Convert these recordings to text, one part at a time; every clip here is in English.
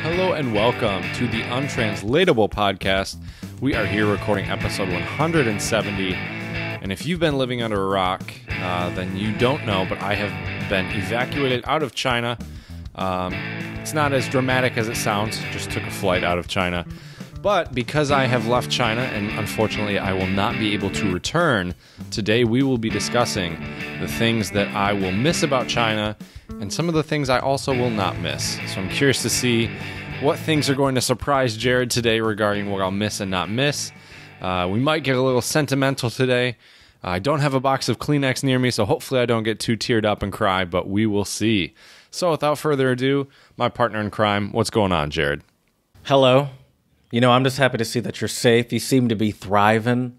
Hello and welcome to the Untranslatable podcast. We are here recording episode 170. And if you've been living under a rock, then you don't know, but I have been evacuated out of China. It's not as dramatic as it sounds, just took a flight out of China. But because I have left China, and unfortunately I will not be able to return, today we will be discussing the things that I will miss about China and some of the things I also will not miss. So I'm curious to see what things are going to surprise Jared today regarding what I'll miss and not miss. We might get a little sentimental today. I don't have a box of Kleenex near me, so hopefully I don't get too teared up and cry, but we will see. So without further ado, my partner in crime, what's going on, Jared? Hello. You know, I'm just happy to see that you're safe. You seem to be thriving.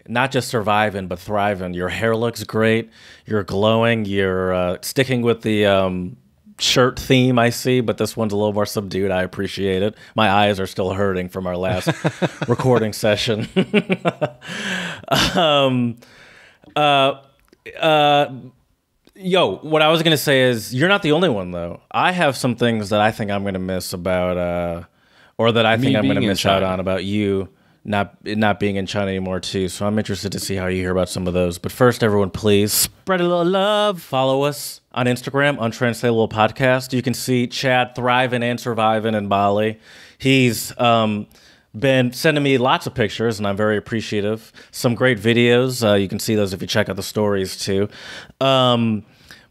Not just surviving, but thriving. Your hair looks great. You're glowing. You're sticking with the shirt theme, I see, but this one's a little more subdued. I appreciate it. My eyes are still hurting from our last recording session. Yo, what I was going to say is you're not the only one, though. I have some things that I think I'm going to miss about, or that I think I'm going to miss out on about you not being in China anymore, too. So I'm interested to see how you hear about some of those. But first, everyone, please spread a little love. Follow us on Instagram, Untranslatable Podcast. You can see Chad thriving and surviving in Bali. He's been sending me lots of pictures, and I'm very appreciative. Some great videos. You can see those if you check out the stories, too.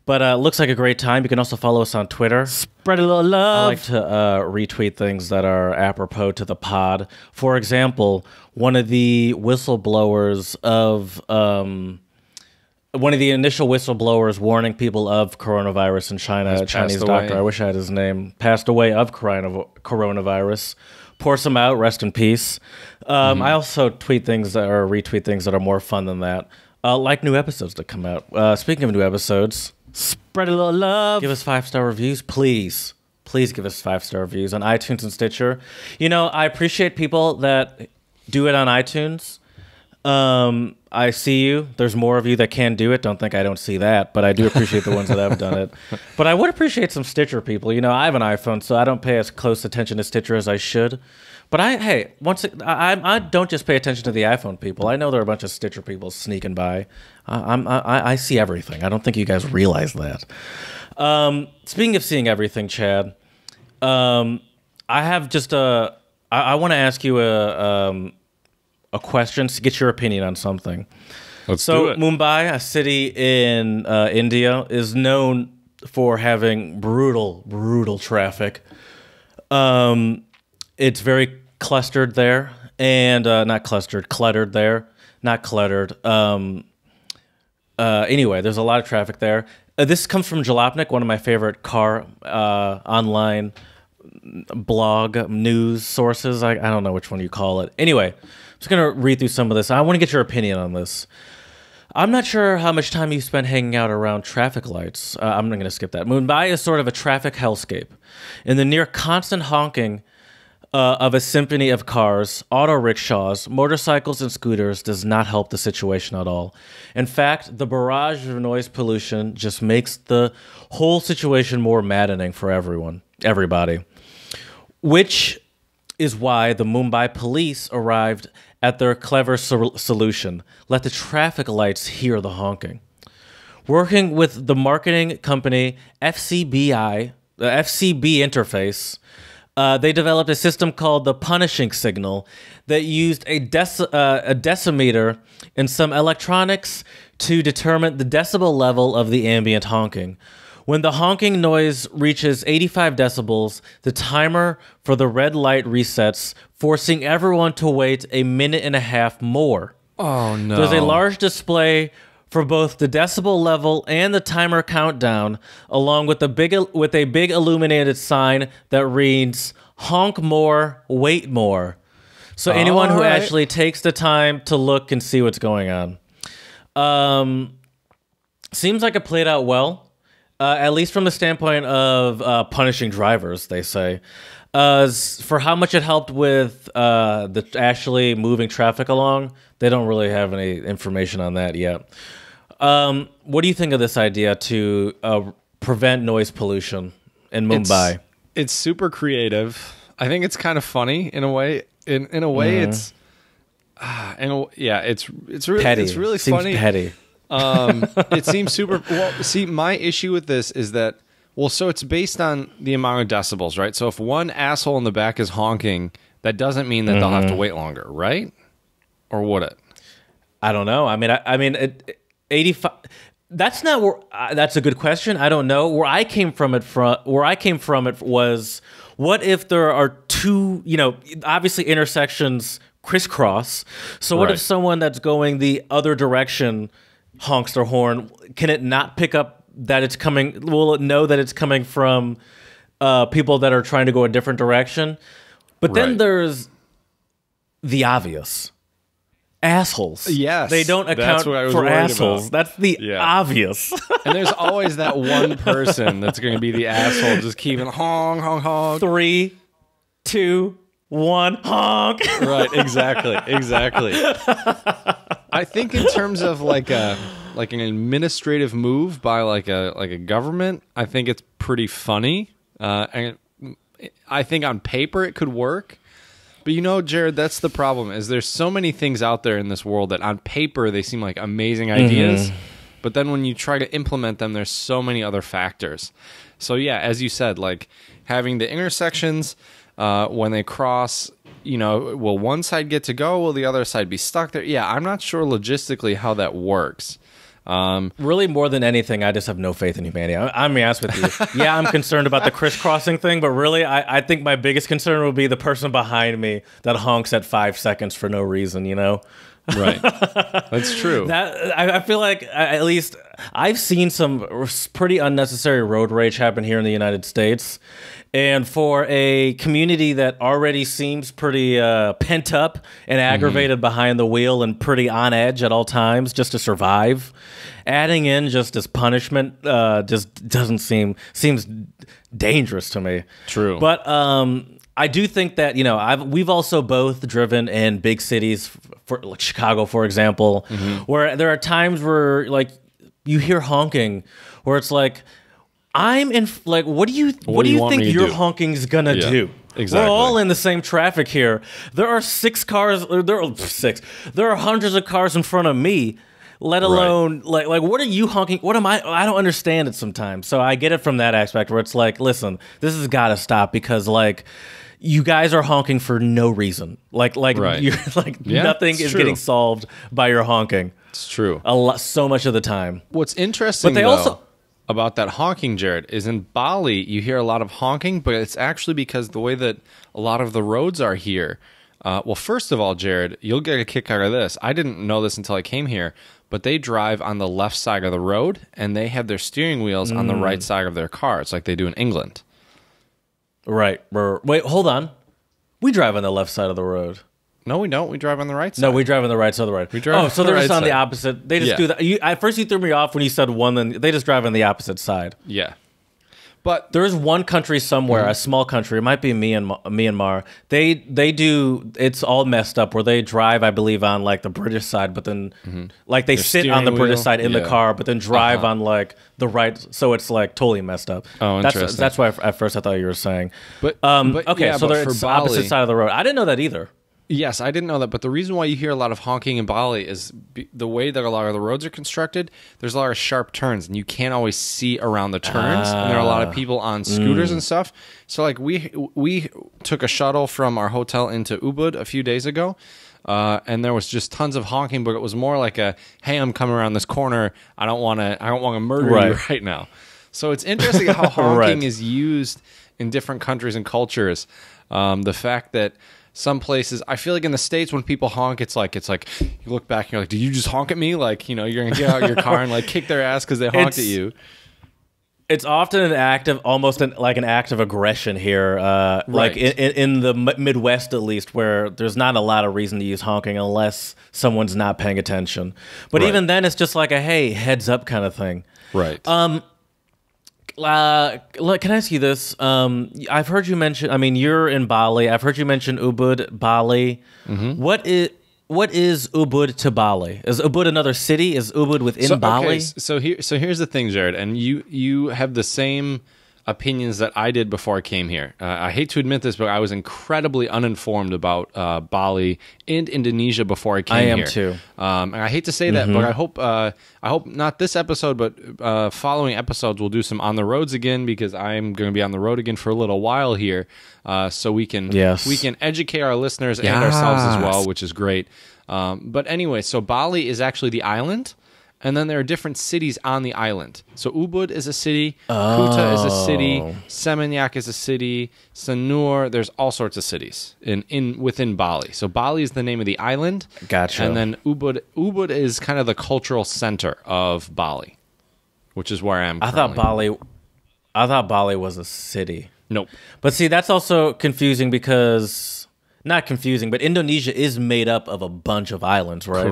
But it looks like a great time. You can also follow us on Twitter. Spread a little love. I like to retweet things that are apropos to the pod. For example, one of the whistleblowers of one of the initial whistleblowers warning people of coronavirus in China, a Chinese doctor, I wish I had his name, passed away of coronavirus. Pour some out, rest in peace. I also tweet things that or retweet things that are more fun than that, like new episodes that come out. Speaking of new episodes, spread a little love. Give us 5-star reviews, please. Please give us 5-star reviews on iTunes and Stitcher. You know, I appreciate people that do it on iTunes. I see you. There's more of you that can do it. Don't think I don't see that, but I do appreciate the ones that have done it. But I would appreciate some Stitcher people. You know, I have an iPhone, so I don't pay as close attention to Stitcher as I should. But I don't just pay attention to the iPhone people. I know there are a bunch of Stitcher people sneaking by. I see everything. I don't think you guys realize that. Speaking of seeing everything, Chad, I have just I want to ask you a question to get your opinion on something. Let's do it. Mumbai, a city in India, is known for having brutal traffic. It's very clustered there, and cluttered there, not cluttered. Anyway, there's a lot of traffic there. This comes from Jalopnik, one of my favorite car online blog news sources. I don't know which one you call it. Anyway, I'm just going to read through some of this. I want to get your opinion on this. I'm not sure how much time you spent hanging out around traffic lights. I'm not going to skip that. Mumbai is sort of a traffic hellscape. In the near constant honking of a symphony of cars, auto rickshaws, motorcycles, and scooters does not help the situation at all. In fact, the barrage of noise pollution just makes the whole situation more maddening for everybody. Which is why the Mumbai police arrived at their clever solution. Let the traffic lights hear the honking. Working with the marketing company FCB Interface, they developed a system called the punishing signal that used a decimeter and some electronics to determine the decibel level of the ambient honking. When the honking noise reaches 85 decibels, the timer for the red light resets, forcing everyone to wait a minute and a half more. Oh, no. There's a large display for both the decibel level and the timer countdown, along with a big illuminated sign that reads, "Honk more, wait more." So anyone who actually takes the time to look can see what's going on. Seems like it played out well. At least from the standpoint of punishing drivers, they say. For how much it helped with the actually moving traffic along, they don't really have any information on that yet. What do you think of this idea to prevent noise pollution in Mumbai? It's super creative. I think it's kind of funny in a way. In a way, it's it's really petty. It's really Seems funny. Petty. It seems super. Well, see, my issue with this is that so it's based on the amount of decibels, right? So if one asshole in the back is honking, that doesn't mean that they'll have to wait longer, right? Or would it? I don't know. I mean, 85. That's not where. That's a good question. I don't know. Where I came from it was, what if there are two? Obviously intersections crisscross. So what if someone that's going the other direction honks their horn? Can it not pick up that it's coming? Will it know that it's coming from people that are trying to go a different direction? But then there's the obvious. Assholes. Yes. They don't account for assholes. About. That's the obvious. And there's always that one person that's going to be the asshole, just keeping honk, honk, honk. 3, 2, 1, honk. Right, exactly. I think in terms of like an administrative move by like a government, I think it's pretty funny. And I think on paper it could work. But Jared, that's the problem, is there's so many things out there in this world that on paper they seem like amazing ideas, but then when you try to implement them, there's so many other factors. So yeah, as you said, like having the intersections, when they cross, will one side get to go? Will the other side be stuck there? Yeah, I'm not sure logistically how that works. Really, more than anything, I just have no faith in humanity. I'm gonna be honest with you. Yeah, I'm concerned about the crisscrossing thing, but really, I think my biggest concern will be the person behind me that honks at 5 seconds for no reason. Right. That's true. I feel like at least I've seen some pretty unnecessary road rage happen here in the United States. And for a community that already seems pretty pent up and aggravated behind the wheel and pretty on edge at all times just to survive, adding in just as punishment just doesn't seems dangerous to me. True. But I do think that we've also both driven in big cities, like Chicago, for example, where there are times where like you hear honking, where it's like, what do you think your honking's gonna do? Exactly. We're all in the same traffic here. There are 6 cars. There are hundreds of cars in front of me. Let alone like what are you honking? What am I don't understand it sometimes. So I get it from that aspect where it's like, listen, this has got to stop because like you guys are honking for no reason. You're like nothing is getting solved by your honking. It's true. So much of the time. What's interesting about that honking, Jared, is in Bali you hear a lot of honking, but it's actually because the way that a lot of the roads are here. Well, first of all, Jared, you'll get a kick out of this. I didn't know this until I came here, but they drive on the left side of the road, and they have their steering wheels on the right side of their cars, like they do in England. Right. Wait, hold on. We drive on the left side of the road. No, we don't. We drive on the right side. No, we drive on the right side of the road. We drive so they're just on the opposite. They just do that. At first, you threw me off when you said one, then they just drive on the opposite side. Yeah. But there is one country somewhere, a small country. It might be Myanmar. They do. It's all messed up where they drive, I believe, on like the British side, but then like they sit on the British side in the car, but then drive on like the right. So it's like totally messed up. Oh, interesting. That's why at first I thought you were saying. But okay, so it's Bali, opposite side of the road. I didn't know that either. Yes, I didn't know that, but the reason why you hear a lot of honking in Bali is the way that a lot of the roads are constructed. There's a lot of sharp turns, and you can't always see around the turns, and there are a lot of people on scooters and stuff. So, like, we took a shuttle from our hotel into Ubud a few days ago, and there was just tons of honking, but it was more like a, "Hey, I'm coming around this corner. I don't want to murder you right now." So it's interesting how honking is used in different countries and cultures. The fact that some places, I feel like in the States, when people honk, it's like you look back and you're like, "Did you just honk at me?" Like, you're gonna get out of your car and like kick their ass because they honked at you. It's often an act of like an act of aggression here, like in the Midwest at least, where there's not a lot of reason to use honking unless someone's not paying attention. But even then, it's just like a hey, heads up kind of thing. Right. Can I ask you this? I've heard you mention. I mean, you're in Bali. I've heard you mention Ubud, Bali. What is Ubud to Bali? Is Ubud another city? Is Ubud within Bali? So here's the thing, Jared, and you have the same opinions that I did before I came here. I hate to admit this, but I was incredibly uninformed about Bali and Indonesia before I came here. I am too. And I hate to say that, but I hope not this episode, but following episodes we'll do some on the roads again, because I'm going to be on the road again for a little while here, so we can educate our listeners and ourselves as well, which is great. But anyway, so Bali is actually the island. And then there are different cities on the island. So Ubud is a city, Kuta is a city, Seminyak is a city, Sanur, there's all sorts of cities within Bali. So Bali is the name of the island. Gotcha. And then Ubud is kind of the cultural center of Bali, which is where I am currently. I thought Bali was a city. Nope. But see, that's also confusing because, not confusing, but Indonesia is made up of a bunch of islands, right?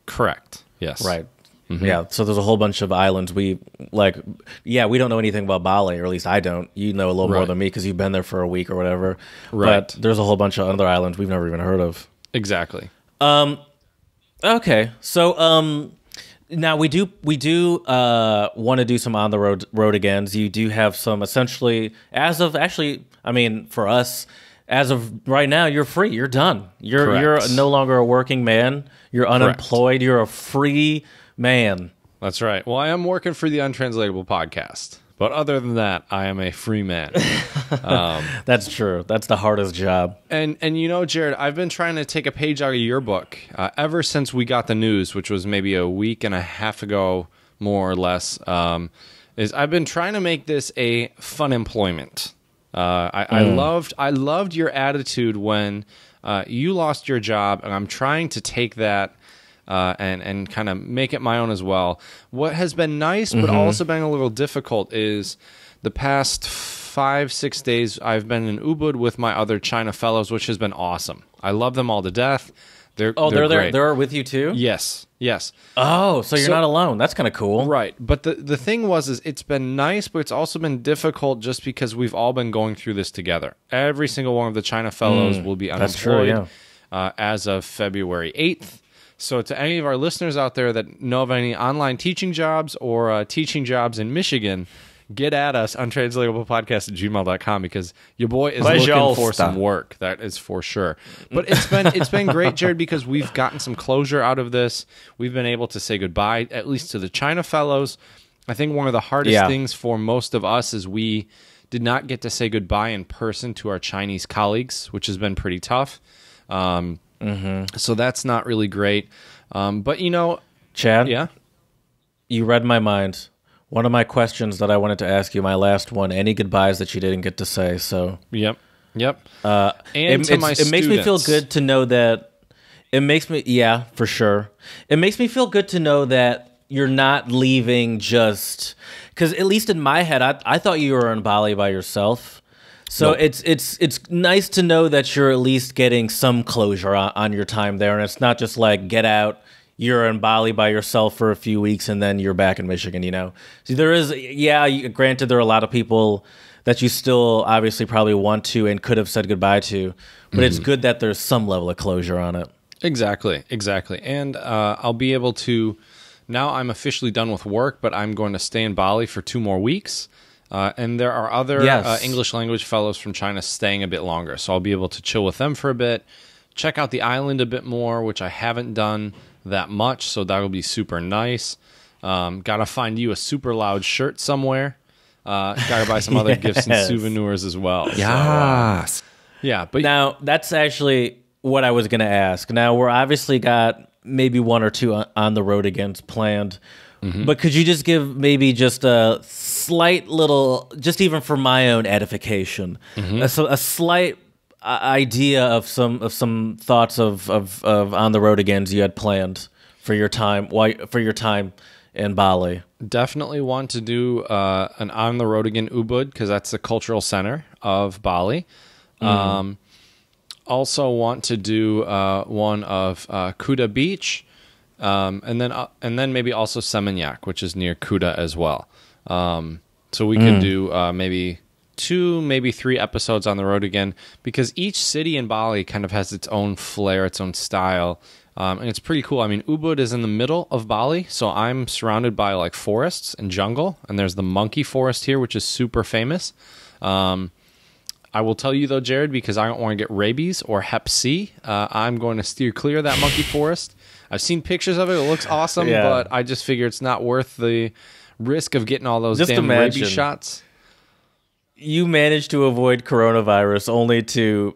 Correct. Yes. Right. Yeah, so there's a whole bunch of islands. We don't know anything about Bali, or at least I don't. You know a little more than me because you've been there for a week or whatever. Right. But there's a whole bunch of other islands we've never even heard of. Exactly. Okay, so now we do want to do some on the road agains. You do have some essentially for us. As of right now, you're free. You're done. You're no longer a working man. You're unemployed. You're a free man. That's right. Well, I am working for the Untranslatable podcast, but other than that, I am a free man. That's true. That's the hardest job. And you know, Jared, I've been trying to take a page out of your book ever since we got the news, which was maybe a week and a half ago, more or less. I've been trying to make this a fun employment. I loved your attitude when you lost your job, and I'm trying to take that and kind of make it my own as well. What has been nice, but also been a little difficult, is the past 5-6 days I've been in Ubud with my other China fellows, which has been awesome. I love them all to death. They're there. Great. They're with you too? Yes. Oh, so you're not alone. That's kind of cool. Right. But the thing is it's been nice, but it's also been difficult just because we've all been going through this together. Every single one of the China fellows will be unemployed as of February 8th. So to any of our listeners out there that know of any online teaching jobs or teaching jobs in Michigan, get at us, untranslatablepodcast@gmail.com, because your boy is looking for some work. That is for sure. But it's been great, Jared, because we've gotten some closure out of this. We've been able to say goodbye, at least to the China fellows. I think one of the hardest things for most of us is we did not get to say goodbye in person to our Chinese colleagues, which has been pretty tough. So that's not really great. But, you know... Chad? Yeah? You read my mind. One of my questions that I wanted to ask you, my last one, any goodbyes that you didn't get to say, so... Yep. It makes me feel good to know that... It makes me... Yeah, for sure. It makes me feel good to know that you're not leaving just... Because at least in my head, I thought you were in Bali by yourself. So it's nice to know that you're at least getting some closure on your time there, and it's not just like get out, you're in Bali by yourself for a few weeks, and then you're back in Michigan. You know, so there is granted there are a lot of people that you still obviously probably want to and could have said goodbye to, but it's good that there's some level of closure on it. Exactly, and I'll be able to. Now I'm officially done with work, but I'm going to stay in Bali for 2 more weeks. And there are other English language fellows from China staying a bit longer. So I'll be able to chill with them for a bit, check out the island a bit more, which I haven't done that much. So that'll be super nice. Got to find you a super loud shirt somewhere. Got to buy some other gifts and souvenirs as well. Yes. So, but now that's actually what I was going to ask. Now we're obviously got maybe 1 or 2 on the road again planned. But could you just give maybe just a slight little, just even for my own edification, a slight idea of some thoughts of on the road agains you had planned for your time in Bali? Definitely want to do an on the road again Ubud, because that's the cultural center of Bali. Also want to do one of Kuta Beach. And then maybe also Seminyak, which is near Kuta as well. So we could do maybe 2, maybe 3 episodes on the road again, because each city in Bali kind of has its own flair, its own style. And it's pretty cool. I mean, Ubud is in the middle of Bali, so I'm surrounded by like forests and jungle, and there's the monkey forest here, which is super famous. I will tell you though, Jared, because I don't want to get rabies or Hep C, I'm going to steer clear of that monkey forest. I've seen pictures of it. It looks awesome, but I just figure it's not worth the risk of getting all those damn rabies shots. You managed to avoid coronavirus only to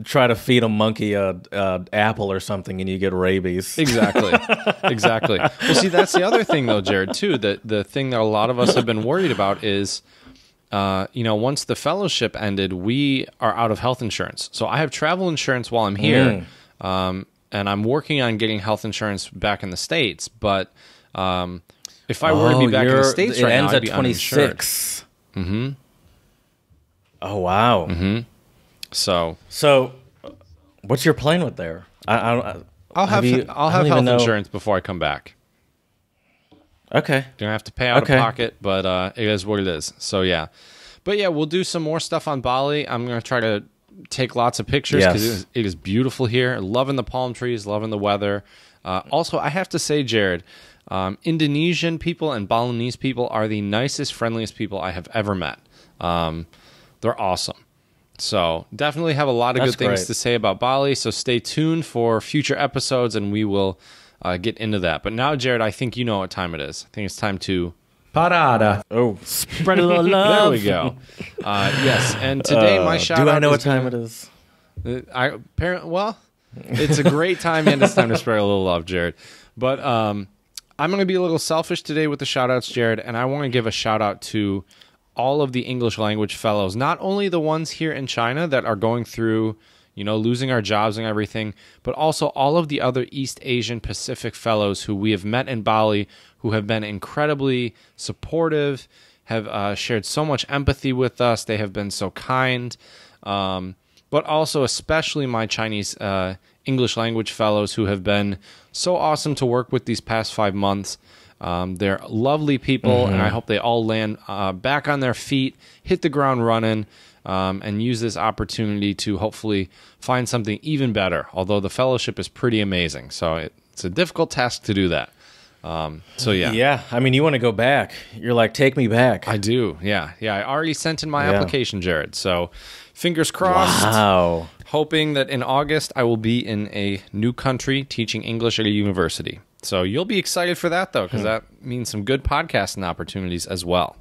try to feed a monkey a apple or something, and you get rabies. Exactly. Exactly. Well, see, that's the other thing, though, Jared, too. The thing that a lot of us have been worried about is, once the fellowship ended, we are out of health insurance. So I have travel insurance while I'm here, and I'm working on getting health insurance back in the States. But if I were to be back in the States right now, I'd be uninsured. It ends at 26. Mm-hmm. Oh, wow. Mm-hmm. So what's your plan with there? I'll have health insurance before I come back. Okay. Don't have to pay out of pocket, but it is what it is. So, yeah. But, yeah, we'll do some more stuff on Bali. I'm going to try to take lots of pictures because it is beautiful here. Loving the palm trees, loving the weather. Also, I have to say, Jared, Indonesian people and Balinese people are the nicest, friendliest people I have ever met. They're awesome. So definitely have a lot of good things to say about Bali. So stay tuned for future episodes, and we will get into that. But now, Jared, I think you know what time it is. I think it's time to... Parada. Oh, spread a little love. There we go. Yes, and today my shout-out... Do I know what time it is? Well, it's a great time, and it's time to spread a little love, Jared. But I'm going to be a little selfish today with the shout-outs, Jared, and I want to give a shout-out to all of the English language fellows, not only the ones here in China that are going through, losing our jobs and everything, but also all of the other East Asian Pacific fellows who we have met in Bali, who have been incredibly supportive, have shared so much empathy with us. They have been so kind, but also especially my Chinese English language fellows who have been so awesome to work with these past 5 months. They're lovely people, and I hope they all land back on their feet, hit the ground running, and use this opportunity to hopefully find something even better, although the fellowship is pretty amazing. So it's a difficult task to do that. Yeah, I mean, you want to go back. You're like, take me back. I do, yeah. I already sent in my application, Jared, so fingers crossed. Wow. Hoping that in August I will be in a new country teaching English at a university. So you'll be excited for that, though, because that means some good podcasting opportunities as well.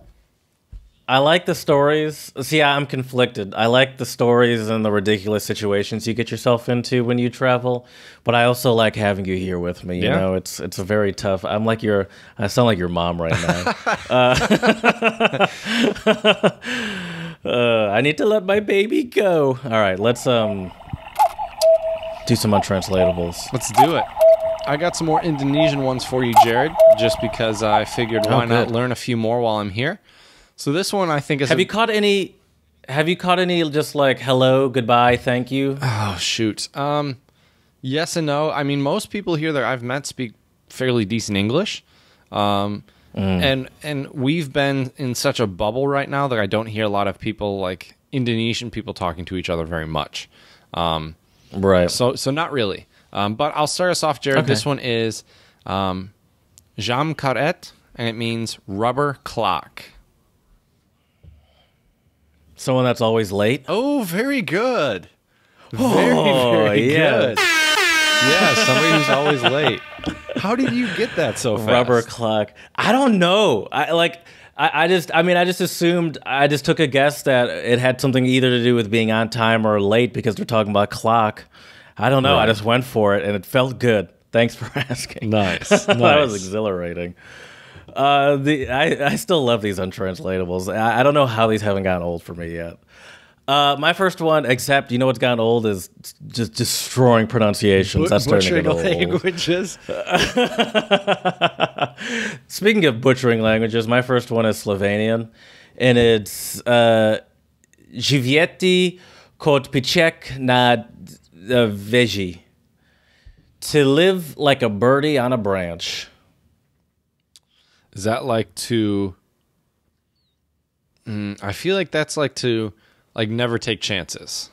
I like the stories. See, I'm conflicted. I like the stories and the ridiculous situations you get yourself into when you travel, but I also like having you here with me. You know, it's a very tough. I sound like your mom right now. I need to let my baby go. All right, let's do some untranslatables. Let's do it. I got some more Indonesian ones for you, Jared, just because I figured why not learn a few more while I'm here. So this one I think is... Have you caught any just like hello, goodbye, thank you? Oh, shoot. Yes and no. I mean, most people here that I've met speak fairly decent English. And we've been in such a bubble right now that I don't hear a lot of people, like Indonesian people, talking to each other very much. Right. So not really. But I'll start us off, Jared. Okay. This one is jam karet, and it means rubber clock. Someone that's always late? Oh, very good. Very good. Yeah, somebody who's always late. How did you get that so fast? Rubber clock. I don't know. I just assumed, I just took a guess that it had something either to do with being on time or late because they're talking about clock. I don't know. Right. I just went for it, and it felt good. Thanks for asking. Nice. That was exhilarating. I still love these untranslatables. I don't know how these haven't gotten old for me yet. My first one, except, you know what's gotten old, is just destroying pronunciations. That's starting to get old. Languages. Speaking of butchering languages, my first one is Slovenian, and it's Živjeti kot piček na veži. To live like a birdie on a branch. Is that like to... I feel like that's like to... like never take chances.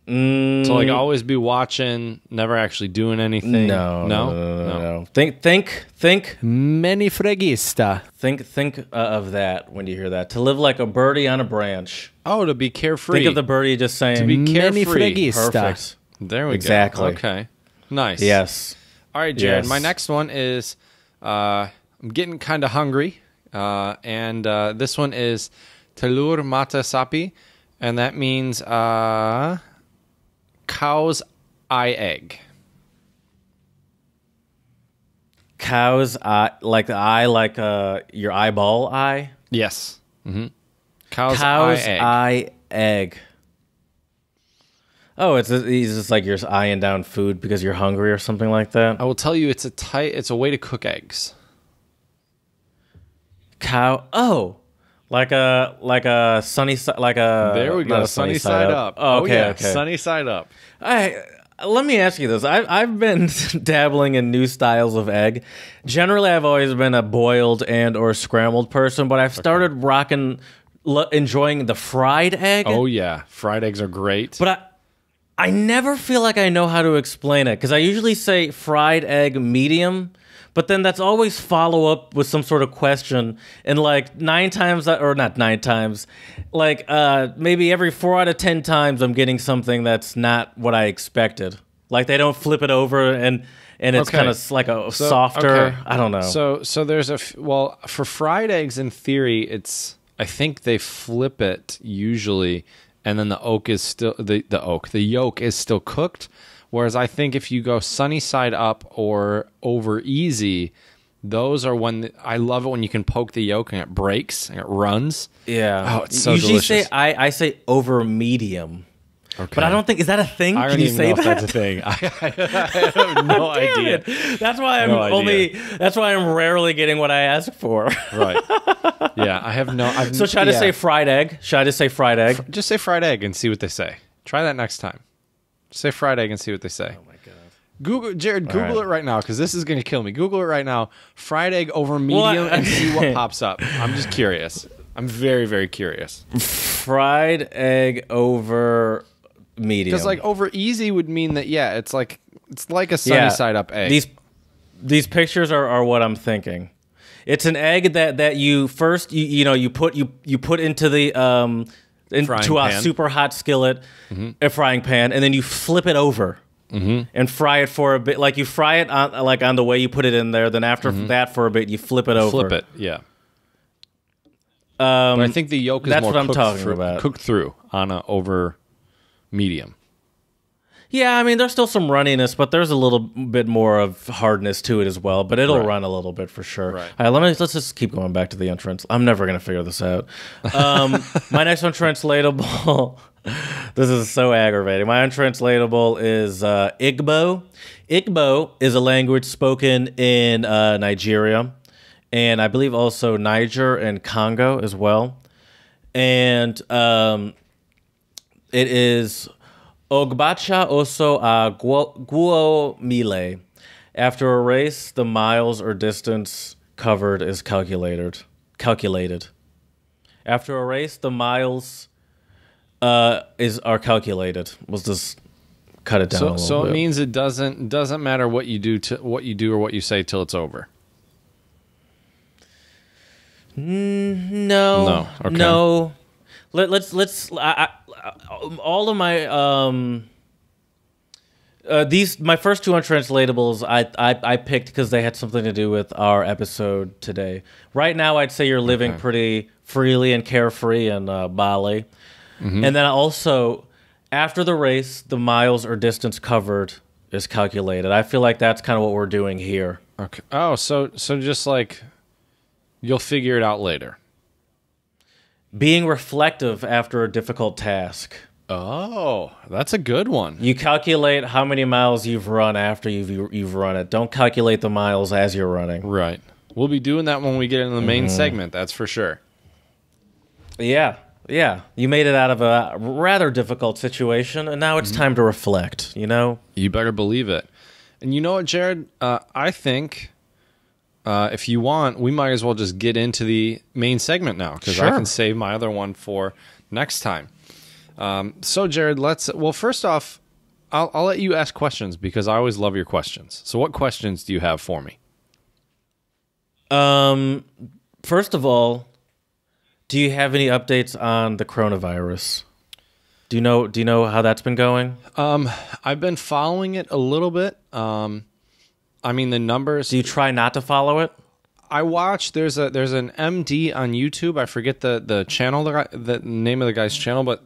So like always be watching, never actually doing anything. No. Think Many fregista. Think of that when you hear that. To live like a birdie on a branch. Oh, to be carefree. Think of the birdie just saying to be carefree. Many fregista. Perfect. There we Exactly. go. Okay. Nice. Yes. All right, Jared. Yes. My next one is I'm getting kind of hungry, and this one is telur mata sapi, and that means cow's eye egg. Cow's eye, like the eye, like your eyeball eye. Yes. Mm-hmm. Cow's eye eye egg. Oh, he's just like you're eyeing down food because you're hungry or something like that. I will tell you, it's a way to cook eggs. Cow. Oh, like a sunny side, like a. There we go. Sunny side up. Oh, okay, yeah. okay. Sunny side up. Let me ask you this. I've been dabbling in new styles of egg. Generally, I've always been a boiled and or scrambled person, but I've started enjoying the fried egg. Oh yeah, fried eggs are great. But I never feel like I know how to explain it because I usually say fried egg medium, but then that's always follow up with some sort of question. And like 9 times, or not 9 times, like maybe every 4 out of 10 times I'm getting something that's not what I expected. Like they don't flip it over and it's kind of like a softer. Okay. I don't know. So there's for fried eggs in theory, I think they flip it usually. And then the yolk is still cooked. Whereas I think if you go sunny side up or over easy, those are I love it when you can poke the yolk and it breaks and it runs. Yeah. Oh, it's so usually delicious. I say over medium. Okay. But I don't think, is that a thing? I don't even know if that's a thing. I have no idea. That's why that's why I'm rarely getting what I ask for. Right. Yeah, I have no. So should I just say fried egg? Should I just say fried egg? Just say fried egg and see what they say. Try that next time. Say fried egg and see what they say. Oh my god. Google it right now because this is going to kill me. Google it right now. Fried egg over medium and see what pops up. I'm just curious. I'm very, very curious. Fried egg over medium. Because like over easy would mean that it's like a sunny side up egg. These pictures are what I'm thinking. It's an egg that you first you put into the into a super hot skillet, a frying pan, and then you flip it over and fry it for a bit. Like you fry it on the way you put it in there. Then after that for a bit, you flip it over. Flip it, yeah. But I think the yolk is that's more what I'm talking about. Cooked through on a over medium. Yeah, I mean, there's still some runniness, but there's a little bit more of hardness to it as well. But it'll run a little bit for sure. Right. All right, let's just keep going back to the untranslatable. I'm never gonna figure this out. My next untranslatable. This is so aggravating. My untranslatable is Igbo. Igbo is a language spoken in Nigeria, and I believe also Niger and Congo as well. And it is Ogbacha oso a guo mile. After a race, the miles or distance covered is calculated. After a race, the miles are calculated. We'll just cut it down a little bit. So it means it doesn't matter what you do or what you say till it's over. No. Okay. No. Let's. All of my my first 2 untranslatables I picked because they had something to do with our episode today. Right now, I'd say you're living pretty freely and carefree in Bali, and then also after the race, the miles or distance covered is calculated. I feel like that's kind of what we're doing here. Okay. Oh, so just like you'll figure it out later. Being reflective after a difficult task. Oh, that's a good one. You calculate how many miles you've run after you've run it. Don't calculate the miles as you're running. Right. We'll be doing that when we get into the main segment, that's for sure. Yeah. You made it out of a rather difficult situation, and now it's time to reflect, you know? You better believe it. And you know what, Jared? I think if you want, we might as well just get into the main segment now, because I can save my other one for next time. So Jared, first off, I'll let you ask questions because I always love your questions. So what questions do you have for me? First of all, do you have any updates on the coronavirus? Do you know how that's been going? I've been following it a little bit. I mean, the numbers. Do you try not to follow it? I watch. There's an MD on YouTube. I forget the channel, the name of the guy's channel, but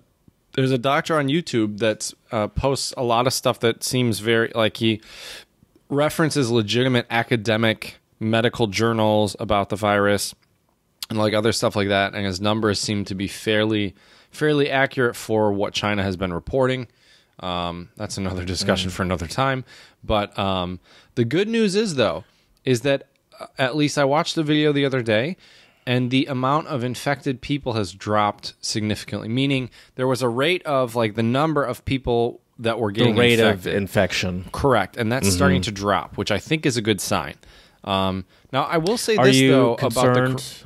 there's a doctor on YouTube that posts a lot of stuff that seems very like he references legitimate academic medical journals about the virus and like other stuff like that. And his numbers seem to be fairly accurate for what China has been reporting. That's another discussion for another time. But the good news is that at least I watched the video the other day, and the amount of infected people has dropped significantly. Meaning there was a rate of like the number of people that were getting infected. The rate of infection. Correct. And that's starting to drop, which I think is a good sign. Now, I will say Are this, you though, concerned?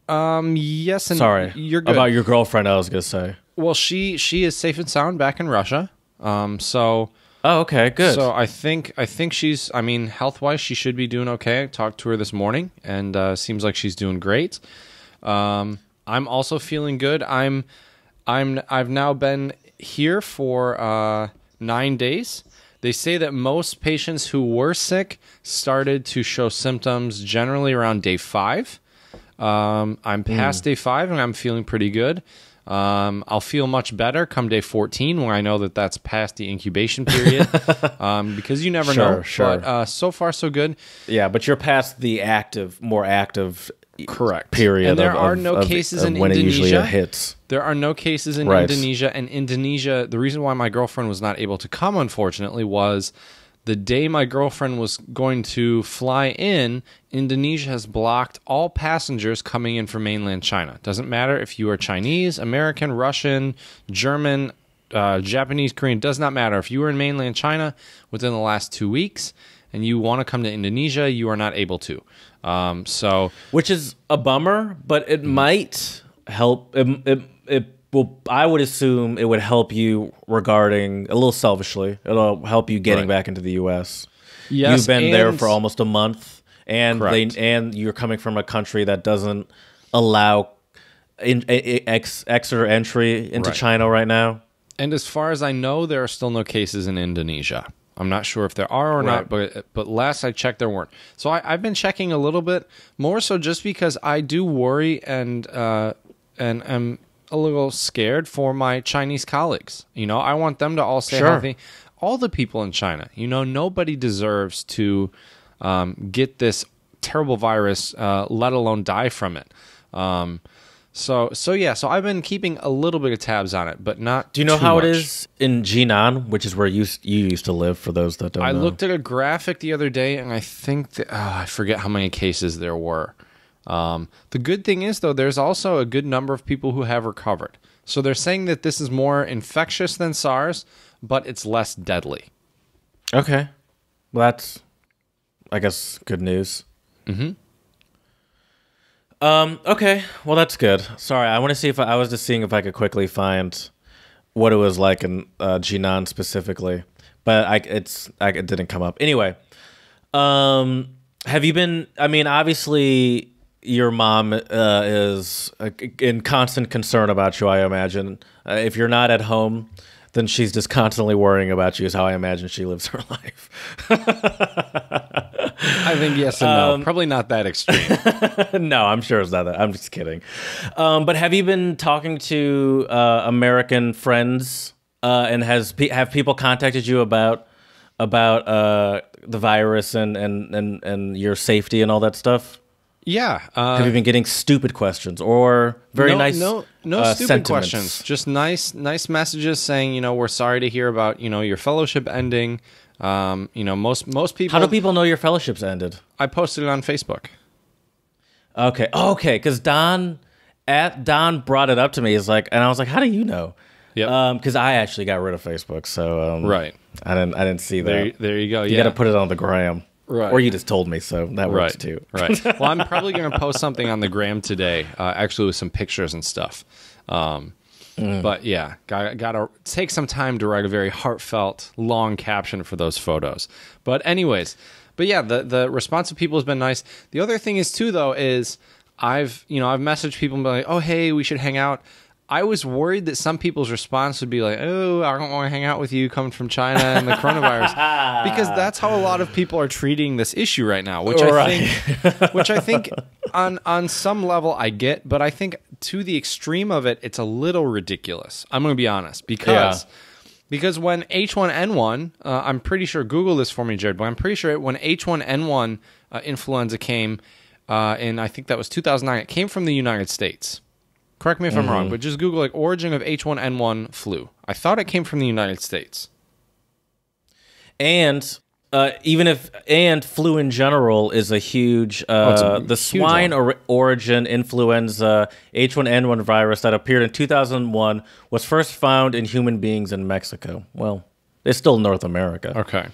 about the... yes, and Sorry. You're good. About your girlfriend, I was going to say. Well, she is safe and sound back in Russia. So... Oh, okay, good. So I think she's, I mean, health-wise, she should be doing okay. I talked to her this morning, and seems like she's doing great. I'm also feeling good. I've now been here for 9 days. They say that most patients who were sick started to show symptoms generally around day 5. I'm past day 5, and I'm feeling pretty good. I'll feel much better come day 14 when I know that that's past the incubation period, because you never know. Sure. But so far, so good. Yeah, but you're past the more active Correct. period. And there are no cases in when Indonesia. It usually hits. There are no cases in Indonesia. And Indonesia, the reason why my girlfriend was not able to come, unfortunately, was the day my girlfriend was going to fly in, Indonesia has blocked all passengers coming in from mainland China. Doesn't matter if you are Chinese, American, Russian, German, Japanese, Korean. Does not matter. If you were in mainland China within the last 2 weeks and you want to come to Indonesia, you are not able to. Which is a bummer, but it might help. Well, I would assume it would help you regarding, a little selfishly, it'll help you getting back into the U.S. Yes, you've been there for almost a month, and correct. You're coming from a country that doesn't allow extra entry into China right now. And as far as I know, there are still no cases in Indonesia. I'm not sure if there are or not, but last I checked, there weren't. So I've been checking a little bit more, so just because I do worry and am a little scared for my Chinese colleagues. You know, I want them to all stay healthy. All the people in China, you know, nobody deserves to get this terrible virus, let alone die from it. So I've been keeping a little bit of tabs on it, but not. Do you know too how much. it is in Jinan, which is where you used to live? For those that don't know, I looked at a graphic the other day, and I think that I forget how many cases there were. The good thing is, though, there's also a good number of people who have recovered. So they're saying that this is more infectious than SARS, but it's less deadly. Okay, well, that's, I guess, good news. Okay, well, that's good. Sorry, I want to see if I was just seeing if I could quickly find what it was like in Jinan specifically, but it didn't come up. Anyway, have you been? I mean, obviously, your mom is in constant concern about you, I imagine. If you're not at home, then she's just constantly worrying about you, is how I imagine she lives her life. I think yes and no. Probably not that extreme. No, I'm sure it's not that. I'm just kidding. But have you been talking to American friends, and have people contacted you about the virus and your safety and all that stuff? Yeah. Have you been getting stupid questions or no stupid sentiments? questions? Just nice messages saying, you know, we're sorry to hear about, you know, your fellowship ending. You know, most people. How do people know your fellowship's ended? I posted it on Facebook. Okay, because Don brought it up to me. He's like, and I was like, how do you know? Yeah. Because I actually got rid of Facebook, so I didn't see that. There you go. You got to put it on the gram. Right. Or you just told me, so that works too. Right. Well, I'm probably going to post something on the gram today, actually with some pictures and stuff. But yeah, gotta take some time to write a very heartfelt, long caption for those photos. But anyways, the response of people has been nice. The other thing is too, though, is I've messaged people and been like, oh, hey, we should hang out. I was worried that some people's response would be like, oh, I don't want to hang out with you coming from China and the coronavirus. Because that's how a lot of people are treating this issue right now, which I think on some level I get, but I think to the extreme of it, it's a little ridiculous. I'm going to be honest. Because when H1N1, I'm pretty sure, Google this for me, Jared, but I'm pretty sure when H1N1 influenza came in, I think that was 2009, it came from the United States. Correct me if I'm wrong, but just Google like origin of H1N1 flu. I thought it came from the United States. And flu in general is a huge the swine origin influenza H1N1 virus that appeared in 2001 was first found in human beings in Mexico. Well, it's still North America. Okay.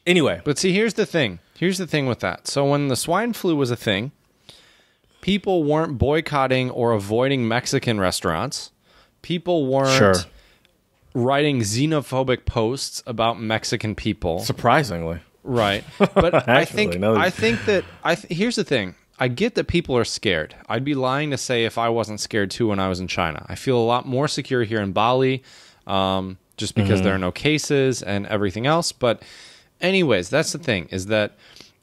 Anyway. But see, here's the thing. Here's the thing with that. So when the swine flu was a thing, people weren't boycotting or avoiding Mexican restaurants. People weren't writing xenophobic posts about Mexican people. Surprisingly. Right. But here's the thing. I get that people are scared. I'd be lying to say if I wasn't scared too when I was in China. I feel a lot more secure here in Bali, just because there are no cases and everything else. But anyways, that's the thing, is that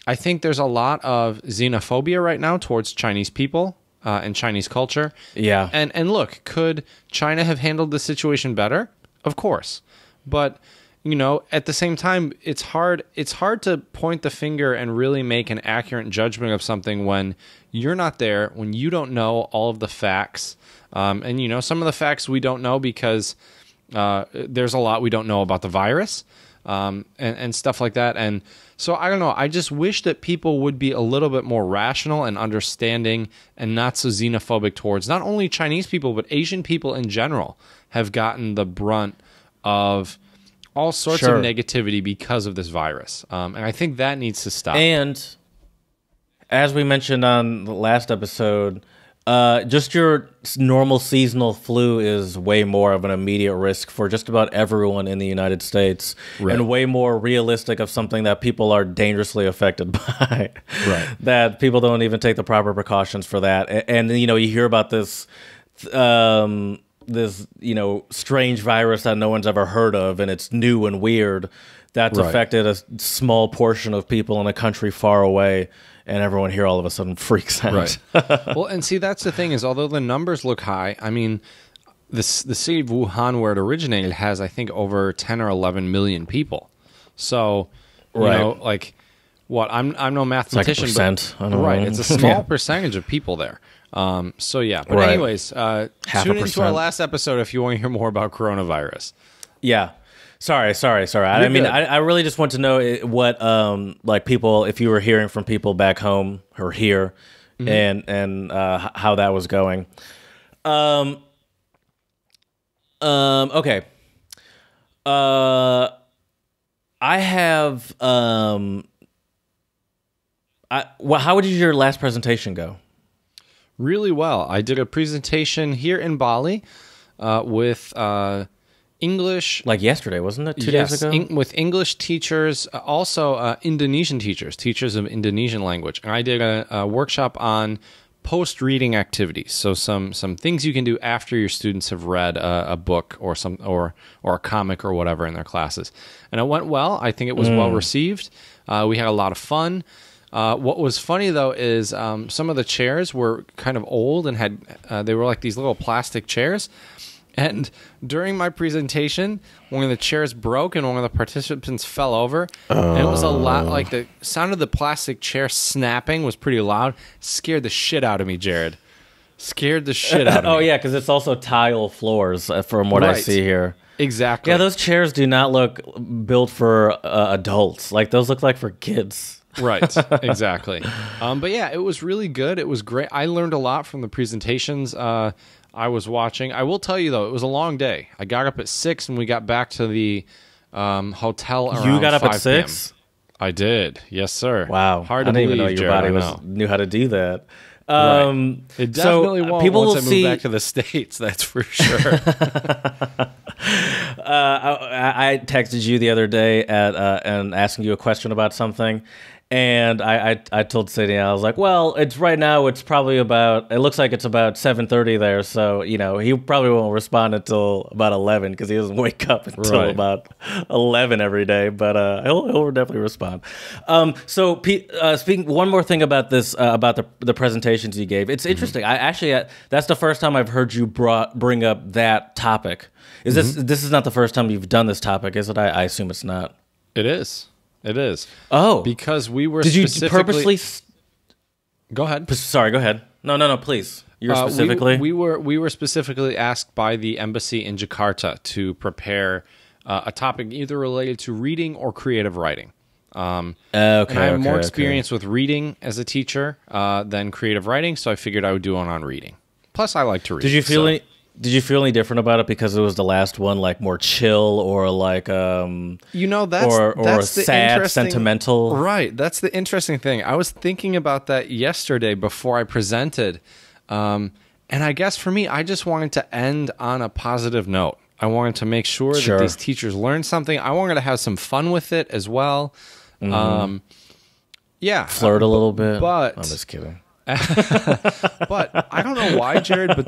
I think there's a lot of xenophobia right now towards Chinese people and Chinese culture. Yeah. And look, could China have handled the situation better? Of course. But, at the same time, it's hard to point the finger and really make an accurate judgment of something when you're not there, when you don't know all of the facts. And, some of the facts we don't know because there's a lot we don't know about the virus. And stuff like that. And so I don't know. I just wish that people would be a little bit more rational and understanding and not so xenophobic towards not only Chinese people, but Asian people in general have gotten the brunt of all sorts of negativity because of this virus. And I think that needs to stop. And as we mentioned on the last episode, just your normal seasonal flu is way more of an immediate risk for just about everyone in the United States, and way more realistic of something that people are dangerously affected by. Right. That people don't even take the proper precautions for that. And you hear about this strange virus that no one's ever heard of, and it's new and weird, that's affected a small portion of people in a country far away. And everyone here all of a sudden freaks out. Right. Well, and see, that's the thing is, although the numbers look high, I mean, the city of Wuhan, where it originated, has, I think, over 10 or 11 million people. So, I'm no mathematician. It's like a percent. Right. It's a small percentage of people there. But anyways, tune into our last episode if you want to hear more about coronavirus. Yeah. Sorry. I really just want to know what, people, if you were hearing from people back home or here, and how that was going. Okay. I have. How did your last presentation go? Really well. I did a presentation here in Bali with. English, like yesterday, wasn't it? 2 days ago? With English teachers, also Indonesian teachers of Indonesian language. And I did a workshop on post-reading activities. So some things you can do after your students have read a book or a comic or whatever in their classes. And it went well. I think it was well received. We had a lot of fun. What was funny though is some of the chairs were kind of old and they were like these little plastic chairs. And during my presentation, one of the chairs broke and one of the participants fell over. And it was a lot, like the sound of the plastic chair snapping was pretty loud. Scared the shit out of me, Jared. Scared the shit out of me. Oh, yeah, because it's also tile floors from what I see here. Exactly. Yeah, those chairs do not look built for adults. Like, those look like for kids. Right, exactly. But yeah, it was really good. It was great. I learned a lot from the presentations I was watching. I will tell you, though, it was a long day. I got up at 6 and we got back to the hotel around 5 You got up at 6? I did. Yes, sir. Wow. Hard to I didn't believe, even know your Jared, body knew how to do that. It definitely won't people once will I move back to the States, that's for sure. I texted you the other day and asking you a question about something, and I told Sydney, I was like, well, it's right now. It's probably it looks like it's about 7:30 there, so he probably won't respond until about 11 because he doesn't wake up until about 11 every day. But he'll definitely respond. So speaking one more thing about this about the presentations you gave, it's interesting. I actually that's the first time I've heard you bring up that topic. Is this is not the first time you've done this topic, is it? I assume it's not. It is. It is. Oh. Because we were Did you purposely... Go ahead. Sorry, go ahead. No, please. You're specifically... We were specifically asked by the embassy in Jakarta to prepare a topic either related to reading or creative writing. And I have more experience with reading as a teacher than creative writing, so I figured I would do one on reading. Plus, I like to read. Did you feel any different about it because it was the last one, like more chill or like that's the sad, sentimental? Right, that's the interesting thing. I was thinking about that yesterday before I presented, and I guess for me, I just wanted to end on a positive note. I wanted to make sure that these teachers learned something. I wanted to have some fun with it as well. Flirt a little bit. But I'm just kidding. But I don't know why, Jared, but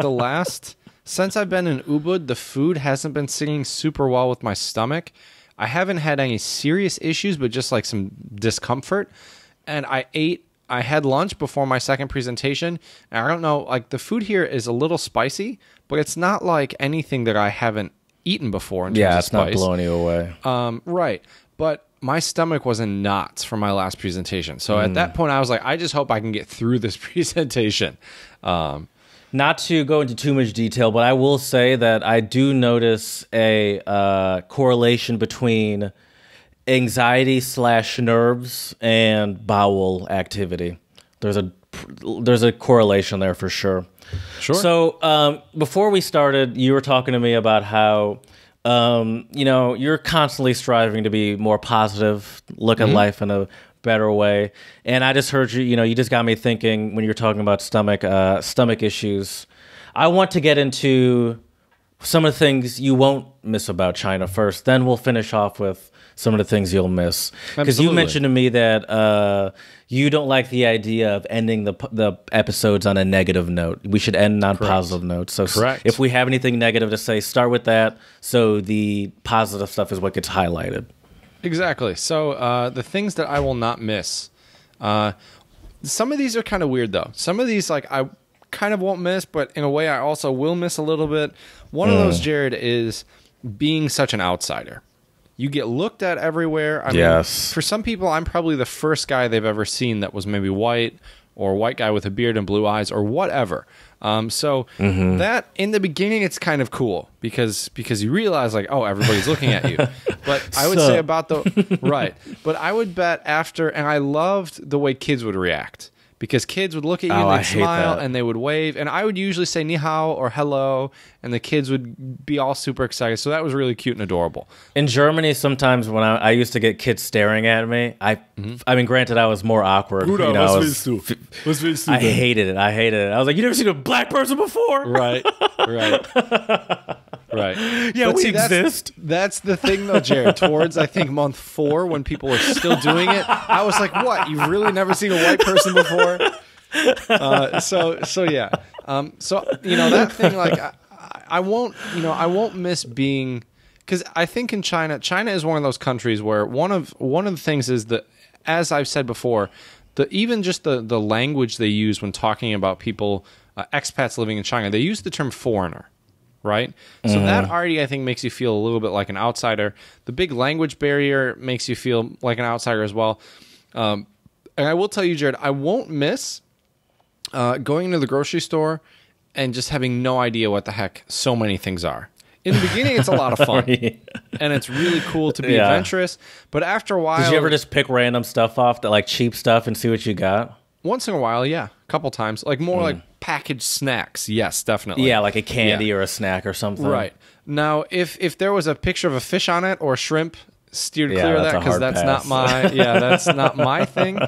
since I've been in Ubud, the food hasn't been sitting super well with my stomach. I haven't had any serious issues, but just like some discomfort. And I had lunch before my second presentation. And I don't know, like the food here is a little spicy, but it's not like anything that I haven't eaten before in terms of spice. Not blowing you away. Right. But my stomach was in knots from my last presentation. So at that point, I was like, I just hope I can get through this presentation. Not to go into too much detail, but I will say that I do notice a correlation between anxiety/nerves and bowel activity. There's a correlation there for sure. Sure. So before we started, you were talking to me about how you're constantly striving to be more positive, look at life in a better way. And I just heard you, you just got me thinking when you're talking about stomach issues. I want to get into some of the things you won't miss about China first. Then we'll finish off with some of the things you'll miss. Because you mentioned to me that you don't like the idea of ending the episodes on a negative note. We should end on positive notes. So if we have anything negative to say, start with that. So the positive stuff is what gets highlighted. Exactly. So the things that I will not miss. Some of these are kind of weird, though. Some of these, like, I kind of won't miss, but in a way I also will miss a little bit. One of those, Jared, is being such an outsider. You get looked at everywhere. I mean, for some people, I'm probably the first guy they've ever seen that was maybe white or a white guy with a beard and blue eyes or whatever. That in the beginning, it's kind of cool because you realize like, oh, everybody's looking at you. But I would say about but I would bet after, and I loved the way kids would react. Because kids would look at you and they'd smile and they would wave. And I would usually say ni hao or hello, and the kids would be all super excited. So that was really cute and adorable. In Germany, sometimes when I used to get kids staring at me, I mean, granted, I was more awkward. Bruder, was willst du? I hated it. I was like, you never seen a black person before? Right. Yeah, we exist. That's the thing, though, Jared. Towards, I think, month 4, when people were still doing it, I was like, what? You've really never seen a white person before? So that thing, like, I won't miss being, because I think in China is one of those countries where one of the things is that, as I've said before, even just the language they use when talking about people, expats living in China, they use the term foreigner. Right? So that already, I think, makes you feel a little bit like an outsider. The big language barrier makes you feel like an outsider as well. And I will tell you, Jared, I won't miss going into the grocery store and just having no idea what the heck so many things are. In the beginning, it's a lot of fun. And it's really cool to be adventurous. But after a while... Did you ever just pick random stuff off, like cheap stuff, and see what you got? Once in a while, yeah. A couple times. Like more like packaged snacks. Yes, definitely. Yeah, like a candy or a snack or something. Right. Now, if there was a picture of a fish on it or shrimp, steered clear of that because that's not my that's not my thing.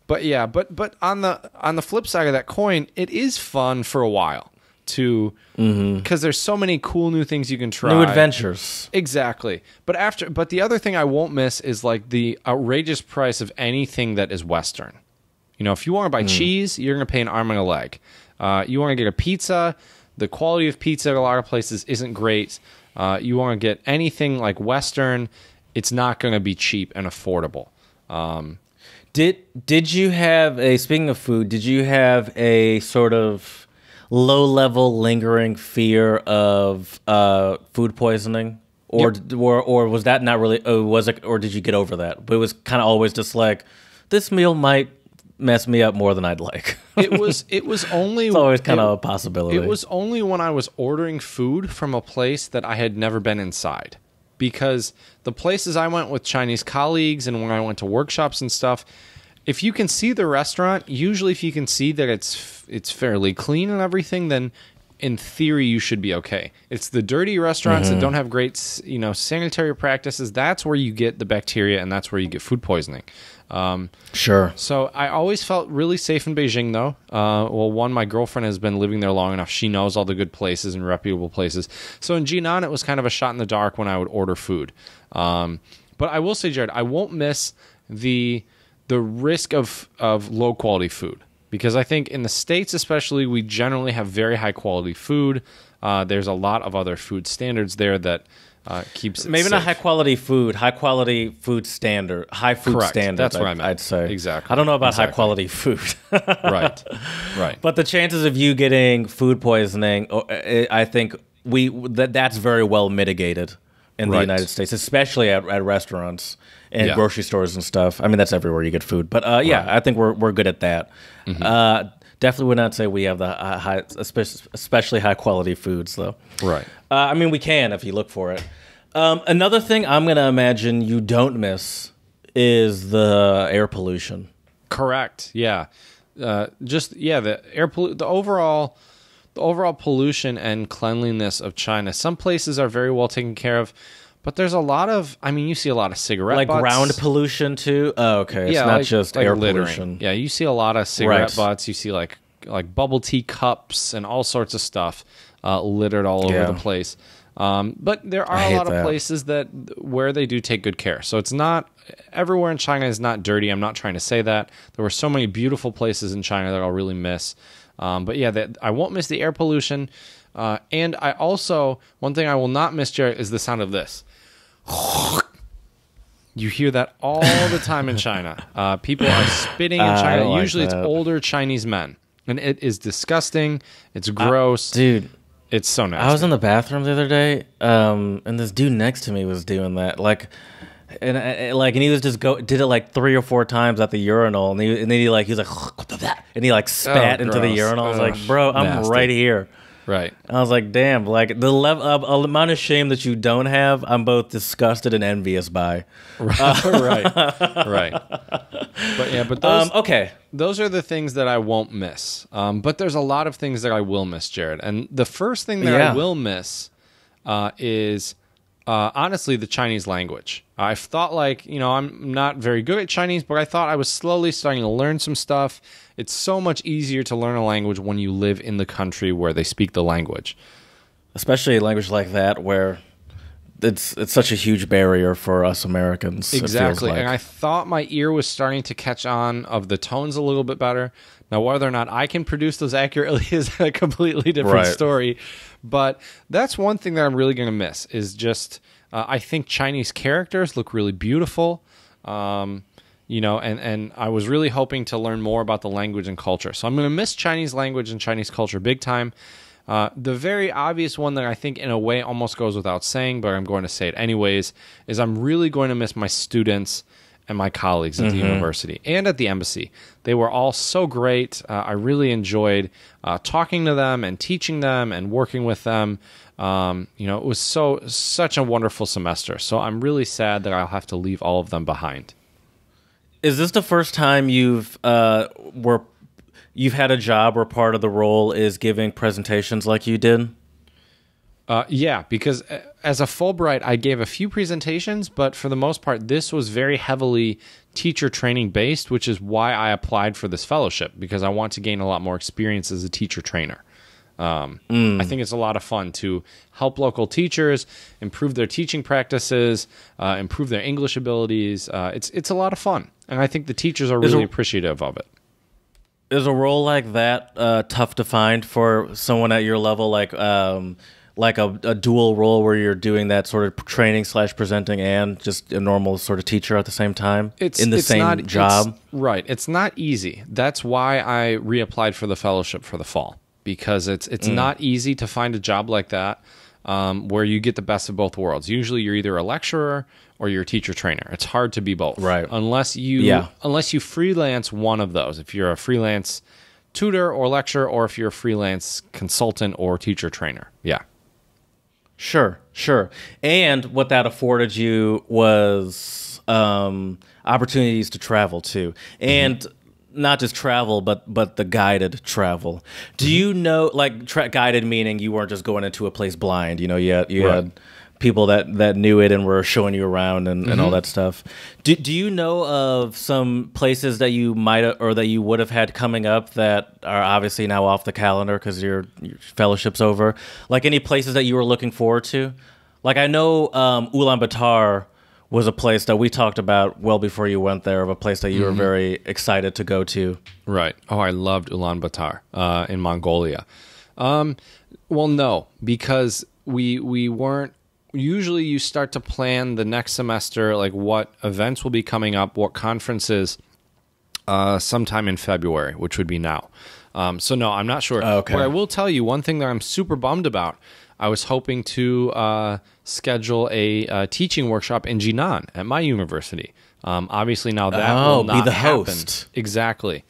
But yeah, but on the flip side of that coin, it is fun for a while to because there's so many cool new things you can try. New adventures. Exactly. But the other thing I won't miss is like the outrageous price of anything that is Western. You know, if you want to buy cheese, you're going to pay an arm and a leg. You want to get a pizza, the quality of pizza at a lot of places isn't great. You want to get anything like Western, it's not going to be cheap and affordable. Did you have speaking of food, did you have a sort of low-level lingering fear of food poisoning? Or was that not really, was it, or did you get over that? But it was kind of always just like, this meal might mess me up more than I'd like. It was only it's always kind of a possibility. It was only when I was ordering food from a place that I had never been inside. Because the places I went with Chinese colleagues and when I went to workshops and stuff, if you can see the restaurant, usually if you can see that it's fairly clean and everything, then in theory you should be okay. It's the dirty restaurants that don't have great, sanitary practices. That's where you get the bacteria and that's where you get food poisoning. Sure. So I always felt really safe in Beijing, though. Well, my girlfriend has been living there long enough. She knows all the good places and reputable places. So in Jinan, it was kind of a shot in the dark when I would order food. But I will say, Jared, I won't miss the risk of low quality food because I think in the States, especially, we generally have very high quality food. There's a lot of other food standards there that keeps it maybe safe. not high quality food standard. That's what I meant. I'd say exactly. I don't know about high quality food. right But the chances of you getting food poisoning, I think that's very well mitigated in the United States, especially at restaurants and grocery stores and stuff. I mean, that's everywhere you get food. But I think we're good at that. Definitely would not say we have the high, especially high quality foods, though. Right. I mean, we can if you look for it. Another thing I'm going to imagine you don't miss is the air pollution. Correct. Yeah. The air the overall pollution and cleanliness of China. Some places are very well taken care of, but there's a lot of. I mean, you see a lot of cigarette butts. Ground pollution too. Oh, okay. It's not just air littering. Pollution. Yeah, you see a lot of cigarette butts. You see like bubble tea cups and all sorts of stuff littered all over the place. But there are a lot of places where they do take good care. So it's not everywhere in China is not dirty. I'm not trying to say that. There were so many beautiful places in China that I'll really miss. But yeah, I won't miss the air pollution. And I also, one thing I will not miss, Jared, is the sound of this. You hear that all the time in China. People are spitting in China. Usually it's older Chinese men. And it is disgusting. It's gross. Dude. It's so nasty. I was in the bathroom the other day, and this dude next to me was doing that. And he was just did it like 3 or 4 times at the urinal, and then he was like, and he like spat into the urinal. I was like, bro, I'm nasty. Right here. Right. I was like, damn, like the level of amount of shame that you don't have, I'm both disgusted and envious by. Right. But those, okay. Those are the things that I won't miss. But there's a lot of things that I will miss, Jared. And the first thing that I will miss is honestly the Chinese language. I've thought I'm not very good at Chinese, but I thought I was slowly starting to learn some stuff. It's so much easier to learn a language when you live in the country where they speak the language. Especially a language like that where it's such a huge barrier for us Americans. Exactly. And I thought my ear was starting to catch on of the tones a little bit better. Now, whether or not I can produce those accurately is a completely different story. But that's one thing that I'm really going to miss is just I think Chinese characters look really beautiful. And I was really hoping to learn more about the language and culture. So I'm going to miss Chinese language and Chinese culture big time. The very obvious one that I think in a way almost goes without saying, but I'm going to say it anyways, is I'm really going to miss my students and my colleagues at the university and at the embassy. They were all so great. I really enjoyed talking to them and teaching them and working with them. It was such a wonderful semester. So I'm really sad that I'll have to leave all of them behind. Is this the first time you've had a job where part of the role is giving presentations like you did? Yeah, because as a Fulbright, I gave a few presentations, but for the most part, this was very heavily teacher training based, which is why I applied for this fellowship, because I want to gain a lot more experience as a teacher trainer. I think it's a lot of fun to help local teachers improve their teaching practices, improve their English abilities. It's a lot of fun, and I think the teachers are really appreciative of it. Is a role like that tough to find for someone at your level, like a dual role where you're doing that sort of training / presenting and just a normal sort of teacher at the same time in the same job? Right. It's not easy. That's why I reapplied for the fellowship for the fall, because it's not easy to find a job like that where you get the best of both worlds. Usually you're either a lecturer or you're a teacher trainer. It's hard to be both. Right. Unless you freelance one of those. If you're a freelance tutor or lecturer, or if you're a freelance consultant or teacher trainer. Yeah. Sure. And what that afforded you was opportunities to travel too. And not just travel, but the guided travel. Do you know, like guided meaning you weren't just going into a place blind, you had people that knew it and were showing you around and all that stuff. Do you know of some places that you might or that you would have had coming up that are obviously now off the calendar because your fellowship's over? Like any places that you were looking forward to? Like I know Ulaanbaatar was a place that we talked about well before you went there, of a place that you were very excited to go to. Right. Oh, I loved Ulaanbaatar in Mongolia. Well, no, because we weren't. Usually you start to plan the next semester, like what events will be coming up, what conferences, sometime in February, which would be now. So no, I'm not sure. Okay. But I will tell you one thing that I'm super bummed about. I was hoping to schedule a teaching workshop in Jinan at my university. Obviously now that will not be the happen. host. Exactly.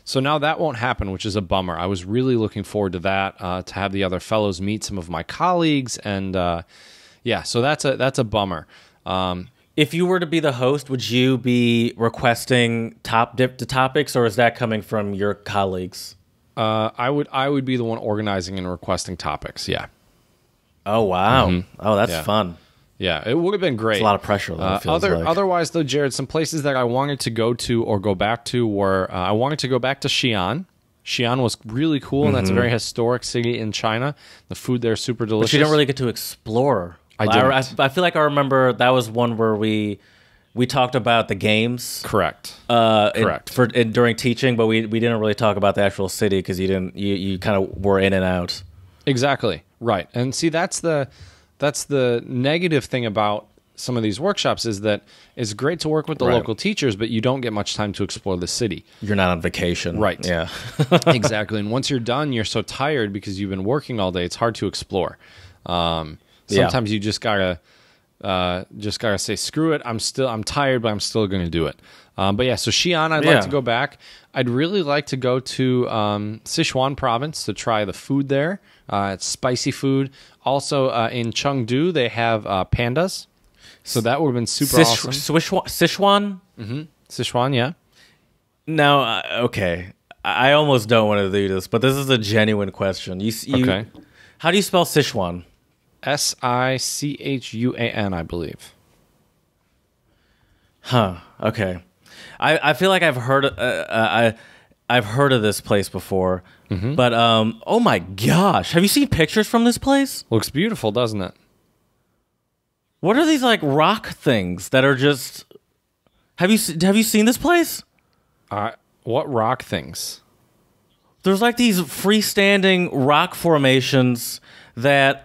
So now that won't happen, which is a bummer. I was really looking forward to that, to have the other fellows meet some of my colleagues, and yeah, so that's a bummer. If you were to be the host, would you be requesting the topics, or is that coming from your colleagues? I would be the one organizing and requesting topics. Yeah. Oh wow! Oh, that's fun. Yeah, it would have been great. It's a lot of pressure, though. It feels like. Otherwise, though, Jared, some places that I wanted to go to or go back to were I wanted to go back to Xi'an. Xi'an was really cool, and that's a very historic city in China. The food there is super delicious. But you didn't really get to explore. I feel like I remember that was one where we talked about the games. Correct. During teaching, but we didn't really talk about the actual city because you kind of were in and out. Exactly. Right. And see, that's the negative thing about some of these workshops is that it's great to work with the local teachers, but you don't get much time to explore the city. You're not on vacation. Right. Yeah. Exactly. And once you're done, you're so tired because you've been working all day. It's hard to explore. Sometimes you just gotta say, screw it. I'm tired, but I'm still going to do it. But yeah, so Xi'an, I'd like to go back. I'd really like to go to Sichuan province to try the food there. It's spicy food. Also, in Chengdu, they have pandas. So that would have been super awesome. Sichuan? Mm-hmm. Sichuan, yeah. Now, okay. I almost don't want to do this, but this is a genuine question. Okay. How do you spell Sichuan? Sichuan, I believe. Huh. Okay. I feel like I've heard of this place before, but oh my gosh, have you seen pictures from this place? Looks beautiful, doesn't it? What are these like rock things that are just? Have you seen this place? What rock things? There's like these freestanding rock formations that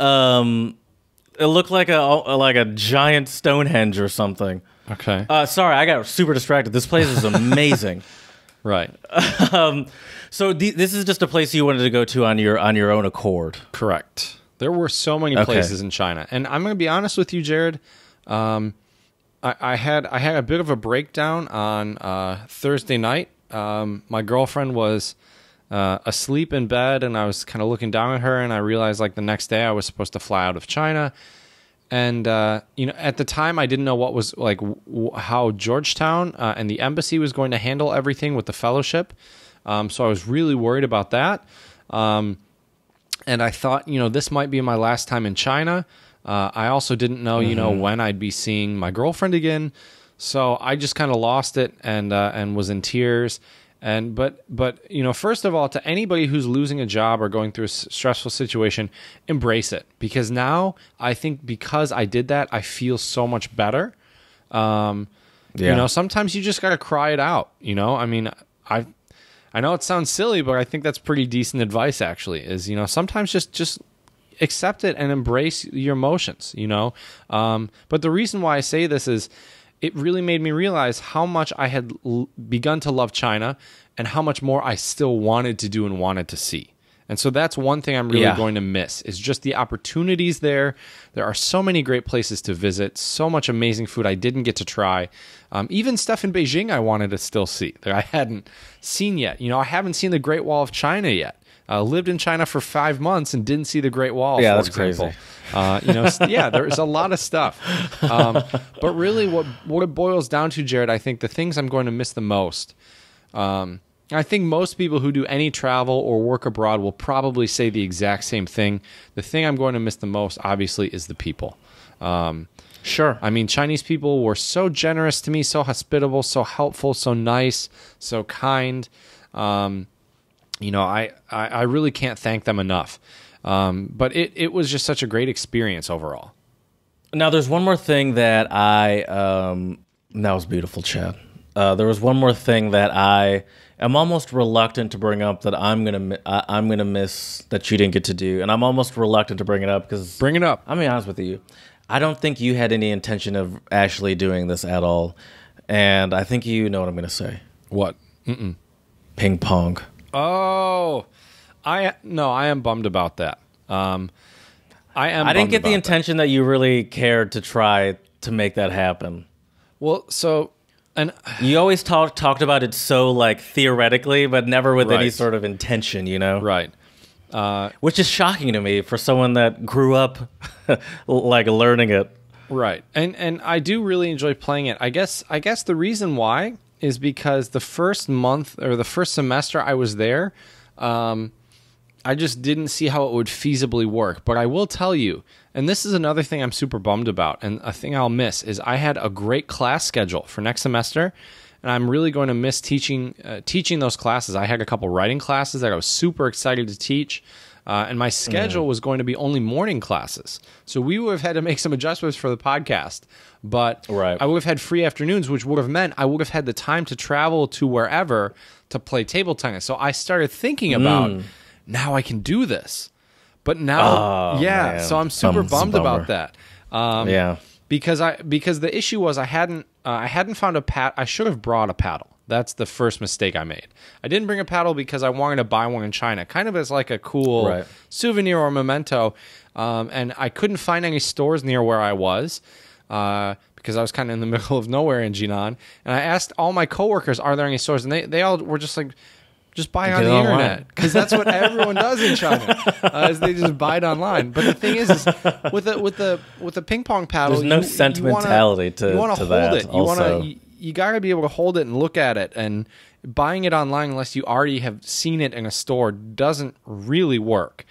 it looked like a giant Stonehenge or something. Okay. Sorry, I got super distracted. This place is amazing. Right. So this is just a place you wanted to go to on your own accord. Correct. There were so many places in China, and I'm going to be honest with you, Jared. I had a bit of a breakdown on Thursday night. My girlfriend was asleep in bed, and I was kind of looking down at her, and I realized like the next day I was supposed to fly out of China. And, at the time I didn't know what was like how Georgetown and the embassy was going to handle everything with the fellowship. So I was really worried about that. And I thought, this might be my last time in China. I also didn't know, when I'd be seeing my girlfriend again. So I just kind of lost it and was in tears. But first of all, to anybody who's losing a job or going through a stressful situation, embrace it. Because now I think because I did that, I feel so much better. Sometimes you just got to cry it out. I mean, I know it sounds silly, but I think that's pretty decent advice, actually, is, sometimes just accept it and embrace your emotions, But the reason why I say this is it really made me realize how much I had begun to love China and how much more I still wanted to do and wanted to see. And so that's one thing I'm really going to miss is just the opportunities there. There are so many great places to visit, so much amazing food I didn't get to try. Even stuff in Beijing I wanted to still see that I hadn't seen yet. I haven't seen the Great Wall of China yet. Lived in China for 5 months and didn't see the Great Wall, yeah, for that's example. Crazy. There's a lot of stuff. But really what it boils down to, Jared, I think the things I'm going to miss the most, I think most people who do any travel or work abroad will probably say the exact same thing. The thing I'm going to miss the most, obviously, is the people. Sure. I mean, Chinese people were so generous to me, so hospitable, so helpful, so nice, so kind. I really can't thank them enough. But it was just such a great experience overall. Now, there's one more thing that that was beautiful, Chad. There was one more thing that I am almost reluctant to bring up that I'm gonna miss that you didn't get to do, and I'm almost reluctant to bring it up because Bring it up. I'll be honest with you, I don't think you had any intention of actually doing this at all, and I think you know what I'm gonna say. What? Ping pong. Oh, I am bummed about that. I didn't get the intention that you really cared to try to make that happen. Well, so. And you always talked about it so like theoretically, but never with any sort of intention, Right. Which is shocking to me for someone that grew up like learning it. Right. And I do really enjoy playing it. I guess the reason why is because the first month or the first semester I was there, I just didn't see how it would feasibly work. But I will tell you, and this is another thing I'm super bummed about, and a thing I'll miss, is I had a great class schedule for next semester, and I'm really going to miss teaching those classes. I had a couple writing classes that I was super excited to teach, and my schedule was going to be only morning classes. So we would have had to make some adjustments for the podcast, but I would have had free afternoons, which would have meant I would have had the time to travel to wherever to play table tennis. So I started thinking about, now I can do this. But now, so I'm super bummed about that. Because the issue was I hadn't found a paddle. I should have brought a paddle. That's the first mistake I made. I didn't bring a paddle because I wanted to buy one in China, kind of as like a cool souvenir or memento. And I couldn't find any stores near where I was because I was kind of in the middle of nowhere in Jinan. And I asked all my coworkers, "Are there any stores?" And they all were just like, just buy on the internet, because that's what everyone does in China. Is they just buy it online. But the thing is with the ping pong paddle, there's no sentimentality to you want to that. Hold it. You got to be able to hold it and look at it. And buying it online, unless you already have seen it in a store, doesn't really work.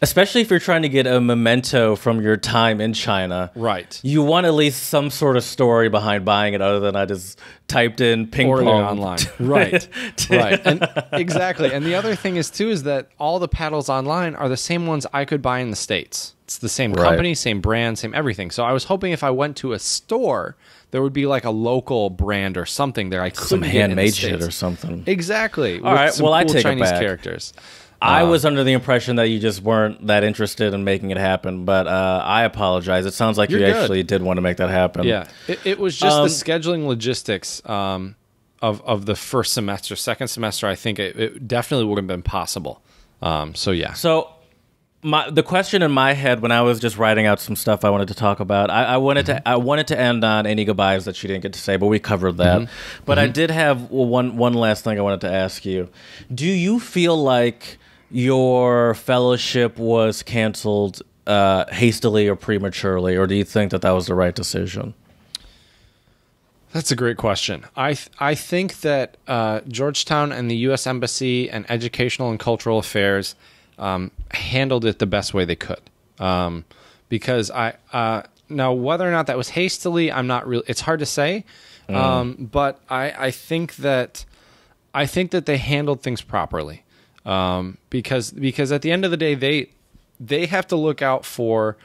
Especially if you're trying to get a memento from your time in China. Right. You want at least some sort of story behind buying it other than I just typed in ping pong online. Right. Right. And exactly. And the other thing is too is that all the paddles online are the same ones I could buy in the States. It's the same company, same brand, same everything. So I was hoping if I went to a store, there would be like a local brand or something that I could some handmade shit or something. Exactly. All right. Well, I take Chinese it back. Characters. I was under the impression that you just weren't that interested in making it happen, but I apologize. It sounds like you actually did want to make that happen. Yeah, it was just the scheduling logistics of the first semester. Second semester, I think it definitely would have been possible. So yeah. So the question in my head when I was just writing out some stuff I wanted to talk about, I wanted to end on any goodbyes that she didn't get to say, but we covered that. But I did have one last thing I wanted to ask you. Do you feel like your fellowship was canceled hastily or prematurely, or do you think that was the right decision? That's a great question. I think that Georgetown and the U.S. Embassy and Educational and Cultural Affairs, handled it the best way they could. Because now whether or not that was hastily, I'm not really. It's hard to say. But I think that they handled things properly. Because at the end of the day, they have to look out for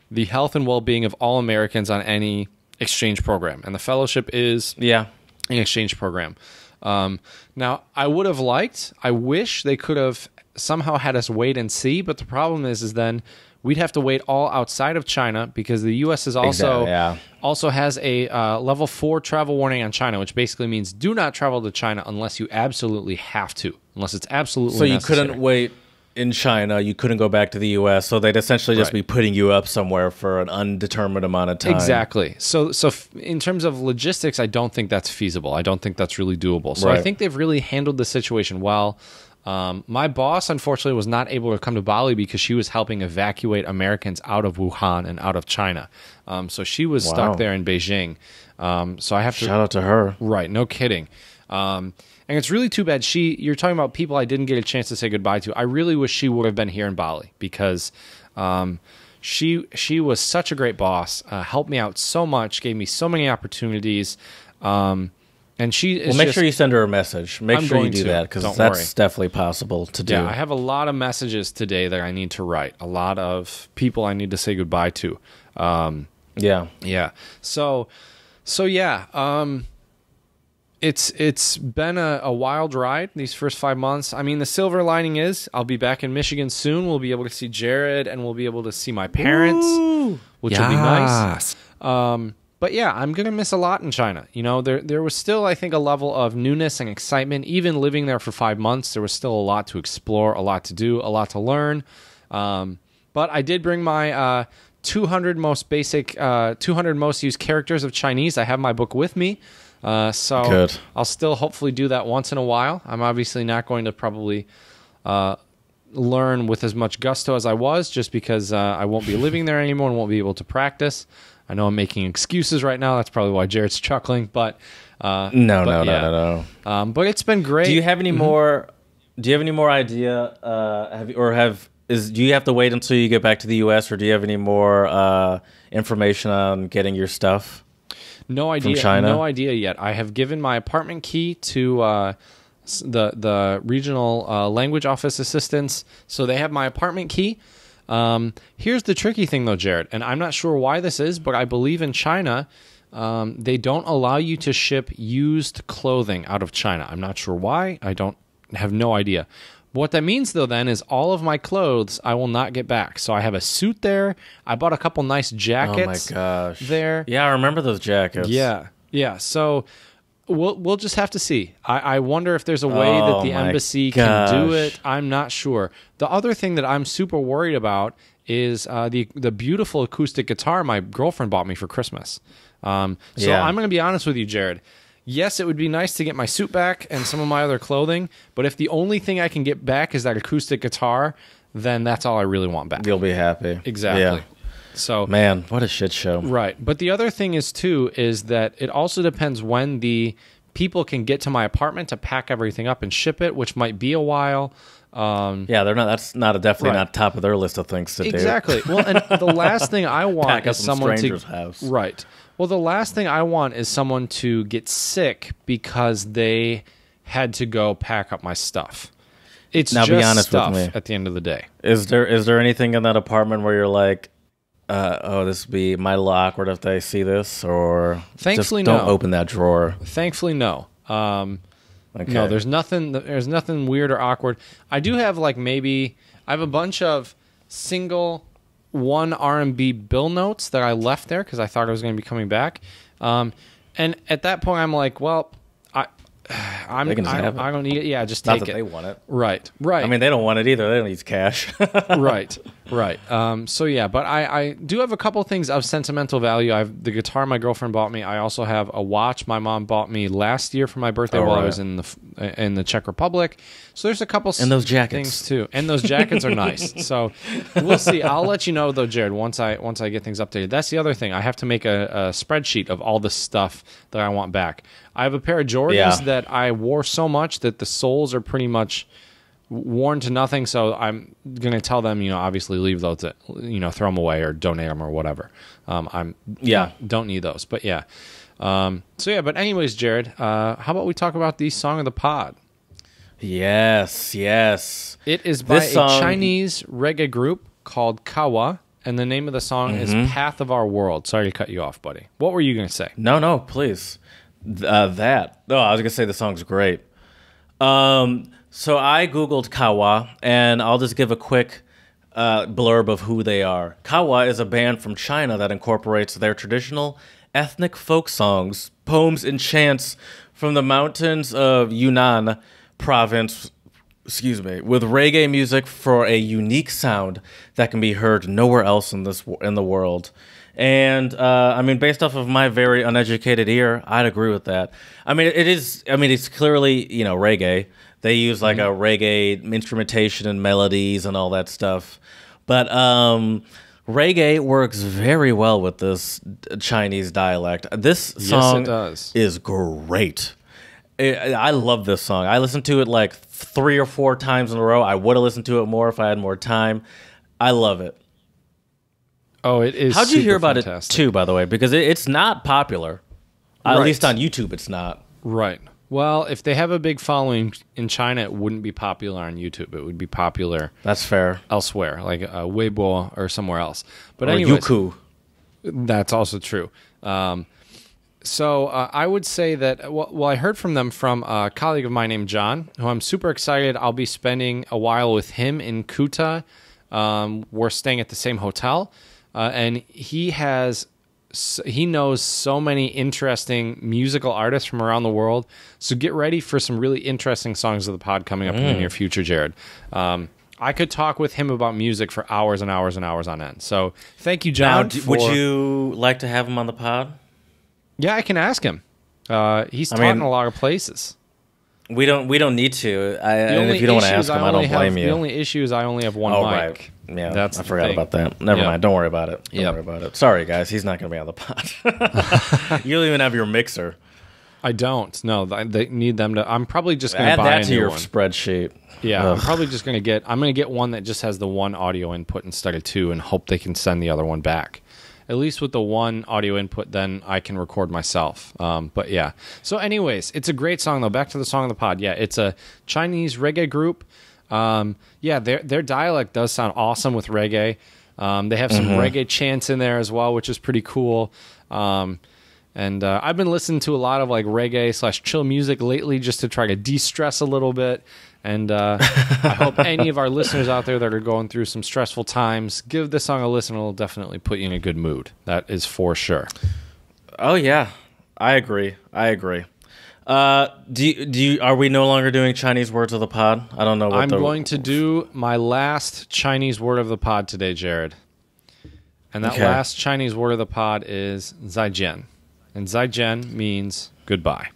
the health and well-being of all Americans on any exchange program, and the fellowship is an exchange program. Now, I wish they could have somehow had us wait and see, but the problem is then we'd have to wait all outside of China, because the U.S. is also has a level 4 travel warning on China, which basically means do not travel to China unless you absolutely have to, unless it's absolutely necessary. So you couldn't wait in China, you couldn't go back to the U.S., so they'd essentially just be putting you up somewhere for an undetermined amount of time. Exactly. So in terms of logistics, I don't think that's feasible. I don't think that's really doable. So I think they've really handled the situation well. My boss, unfortunately, was not able to come to Bali because she was helping evacuate Americans out of Wuhan and out of China. So she was stuck there in Beijing. So I have to... Shout out to her. Right, no kidding. And it's really too bad. You're talking about people I didn't get a chance to say goodbye to. I really wish she would have been here in Bali, because she was such a great boss, helped me out so much, gave me so many opportunities. And she is make sure you send her a message. Make sure you do that, because that's definitely possible to do. Yeah, I have a lot of messages today that I need to write. A lot of people I need to say goodbye to. Yeah. So yeah. It's been a wild ride these first 5 months. I mean, the silver lining is I'll be back in Michigan soon. We'll be able to see Jared, and we'll be able to see my parents, which will be nice. But yeah, I'm going to miss a lot in China. You know, there was still, I think, a level of newness and excitement. Even living there for 5 months, there was still a lot to explore, a lot to do, a lot to learn. But I did bring my 200 most used characters of Chinese. I have my book with me. So good. I'll still hopefully do that once in a while. I'm obviously not going to probably learn with as much gusto as I was, just because I won't be living there anymore and won't be able to practice. I know I'm making excuses right now. That's probably why Jared's chuckling. But no. But it's been great. Do you have any more? Do you have any more idea? Do you have to wait until you get back to the U.S., or do you have any more information on getting your stuff? No idea. From China? No idea yet. I have given my apartment key to the regional language office assistants, so they have my apartment key. Here's the tricky thing, though, Jared, and I'm not sure why this is, but I believe in China, they don't allow you to ship used clothing out of China. I'm not sure why. I have no idea. What that means, though, then, is all of my clothes I will not get back. So I have a suit there. I bought a couple nice jackets. Oh, my gosh. There. Yeah, I remember those jackets. Yeah. So we'll just have to see. I wonder if there's a way that the embassy can do it. I'm not sure. The other thing that I'm super worried about is the beautiful acoustic guitar my girlfriend bought me for Christmas. I'm going to be honest with you, Jared. Yes, it would be nice to get my suit back and some of my other clothing, but if the only thing I can get back is that acoustic guitar, then that's all I really want back. You'll be happy. Exactly. Yeah. So, man, what a shit show. Right. But the other thing is, too, is that it also depends when the people can get to my apartment to pack everything up and ship it, which might be a while. They're not. That's definitely not top of their list of things to do. Exactly. Well, and the last thing I want is someone stranger's house. Right. Well, the last thing I want is someone to get sick because they had to go pack up my stuff. It's now, just be honest stuff with me. at the end of the day. Is there anything in that apartment where you're like, this would be my little awkward if they see this, or thankfully just don't open that drawer? Thankfully, no. Okay. No, there's nothing weird or awkward. I do have I have a bunch of single one R&B bill notes that I left there because I thought I was going to be coming back. And at that point, I'm like, well, I don't need it. Yeah, just take it. Not that they want it. Right. I mean, they don't want it either. They don't use cash. Right. So yeah, but I do have a couple things of sentimental value. I have the guitar my girlfriend bought me. I also have a watch my mom bought me last year for my birthday while I was in the Czech Republic. So there's a couple and those jackets things too. And those jackets are nice. So we'll see. I'll let you know though, Jared, once I get things updated. That's the other thing. I have to make a spreadsheet of all the stuff that I want back. I have a pair of Jordans that I wore so much that the soles are pretty much warned to nothing, so I'm going to tell them, obviously leave those, throw them away or donate them or whatever. Don't need those. But yeah. But anyways, Jared, how about we talk about the song of the pod? Yes. It is by a Chinese reggae group called Kawa, and the name of the song is Path of Our World. Sorry to cut you off, buddy. What were you going to say? No, please. I was going to say the song's great. So I Googled Kawa, and I'll just give a quick blurb of who they are. Kawa is a band from China that incorporates their traditional ethnic folk songs, poems, and chants from the mountains of Yunnan province, with reggae music for a unique sound that can be heard nowhere else in the world. And based off of my very uneducated ear, I'd agree with that. It's clearly, reggae. They use like a reggae instrumentation and melodies and all that stuff. But reggae works very well with this Chinese dialect. This song is great. I love this song. I listened to it like 3 or 4 times in a row. I would have listened to it more if I had more time. I love it. Oh, it is. How'd you hear about it too, by the way? Because it's not popular. Right. At least on YouTube, it's not. Right. Well, if they have a big following in China, it wouldn't be popular on YouTube. It would be popular. That's fair. Elsewhere, like Weibo or somewhere else. But or anyways, Youku. That's also true. So I would say that, I heard from them from a colleague of mine named John, who I'm super excited. I'll be spending a while with him in Kuta. We're staying at the same hotel. And he knows so many interesting musical artists from around the world. So get ready for some really interesting songs of the pod coming up in the near future, Jared. I could talk with him about music for hours and hours and hours on end. So thank you, John. Would you like to have him on the pod? Yeah, I can ask him. He's taught in a lot of places. We don't need to. And if you don't want to ask him, I don't blame you. The only issue is I only have one mic. Right. Yeah, I forgot about that. Never mind. Don't worry about it. Don't worry about it. Sorry, guys. He's not going to be on the pod. You don't even have your mixer. I don't. No, they need them to. I'm probably just going to buy that to your spreadsheet. Yeah, I'm probably just going to get. I'm going to get one that just has the one audio input instead of 2, and hope they can send the other one back. At least with the one audio input, then I can record myself. But yeah. So anyways, it's a great song, though. Back to the song of the pod. Yeah, it's a Chinese reggae group. Their dialect does sound awesome with reggae. They have some reggae chants in there as well, which is pretty cool. And I've been listening to a lot of like reggae / chill music lately just to try to de-stress a little bit. And I hope any of our listeners out there that are going through some stressful times, give this song a listen. It'll definitely put you in a good mood. That is for sure. Oh, yeah. I agree. Are we no longer doing Chinese words of the pod? I don't know what I'm going to do my last Chinese word of the pod today, Jared. And that last Chinese word of the pod is zaijian. And zaijian means goodbye.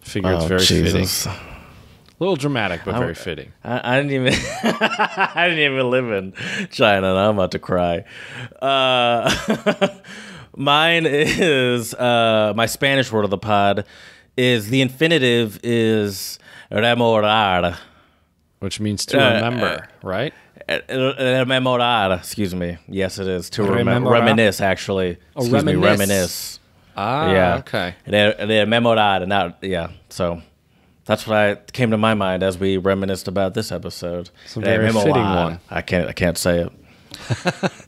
Figure it's very fitting. A little dramatic, but very fitting. I didn't even I didn't even live in China, and I'm about to cry. Mine is my Spanish word of the pod is the infinitive is rememorar, which means to remember, right? Rememorar, excuse me. Yes, it is to reminisce. Actually, reminisce. Ah, yeah. Okay. Rememorar, So. That's what came to my mind as we reminisced about this episode. It's a very fitting one. I can't say it.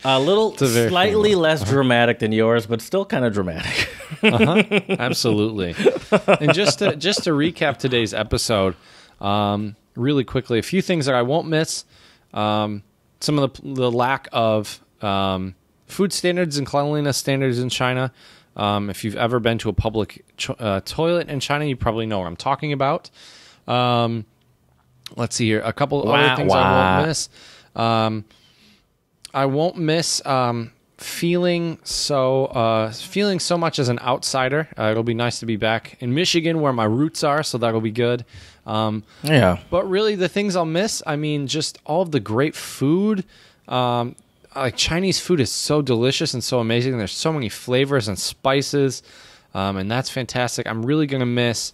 A little slightly less dramatic than yours, but still kind of dramatic. Absolutely. And just to recap today's episode, really quickly, a few things that I won't miss. Some of the lack of food standards and cleanliness standards in China. If you've ever been to a public toilet in China, you probably know what I'm talking about. Let's see here. A couple other things I won't miss. I won't miss feeling so much as an outsider. It'll be nice to be back in Michigan where my roots are, so that'll be good. But really, the things I'll miss, just all of the great food. Like Chinese food is so delicious and so amazing. There's so many flavors and spices, and that's fantastic. I'm really going to miss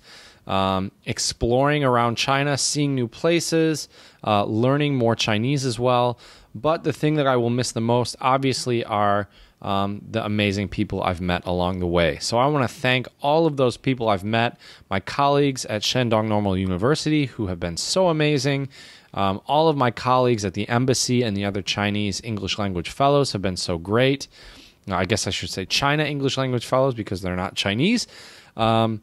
exploring around China, seeing new places, learning more Chinese as well. But the thing that I will miss the most, obviously, are the amazing people I've met along the way. So I want to thank all of those people I've met, my colleagues at Shandong Normal University, who have been so amazing. All of my colleagues at the embassy and the other Chinese English language fellows have been so great. I guess I should say China English language fellows because they're not Chinese. And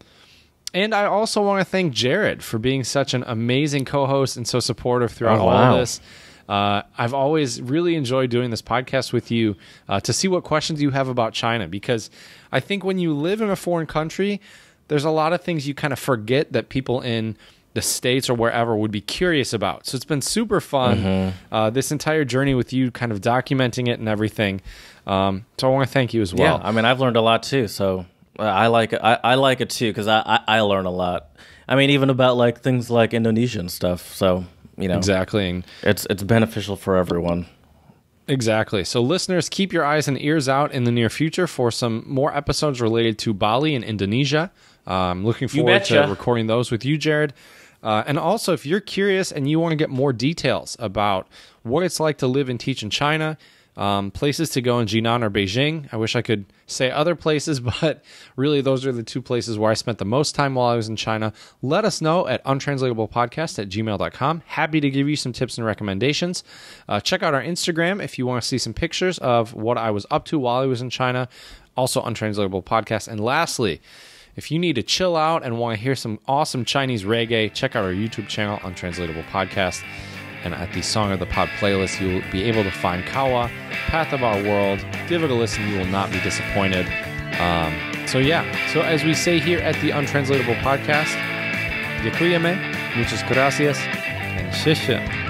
I also want to thank Jared for being such an amazing co-host and so supportive throughout all of this. I've always really enjoyed doing this podcast with you to see what questions you have about China, because I think when you live in a foreign country, there's a lot of things you kind of forget that people in the States or wherever would be curious about. So it's been super fun, this entire journey with you, kind of documenting it and everything. So I want to thank you as well. Yeah, I mean, I've learned a lot too, so I like it. I like it too, because I learn a lot. I mean, even about like things like Indonesian stuff, so... You know, exactly. It's beneficial for everyone. Exactly. So listeners, keep your eyes and ears out in the near future for some more episodes related to Bali and Indonesia. Looking forward to recording those with you, Jared. And also, if you're curious and you want to get more details about what it's like to live and teach in China, places to go in Jinan or Beijing. I wish I could say other places, but really those are the two places where I spent the most time while I was in China. Let us know at untranslatablepodcast@gmail.com. Happy to give you some tips and recommendations. Check out our Instagram if you want to see some pictures of what I was up to while I was in China. Also Untranslatable Podcast. And lastly, if you need to chill out and want to hear some awesome Chinese reggae, check out our YouTube channel, Untranslatable Podcast. And at the Song of the Pod playlist, you'll be able to find Kawa, Path of Our World. Give it a listen. You will not be disappointed. So as we say here at the Untranslatable Podcast, Děkujeme, muchas gracias, and 谢谢.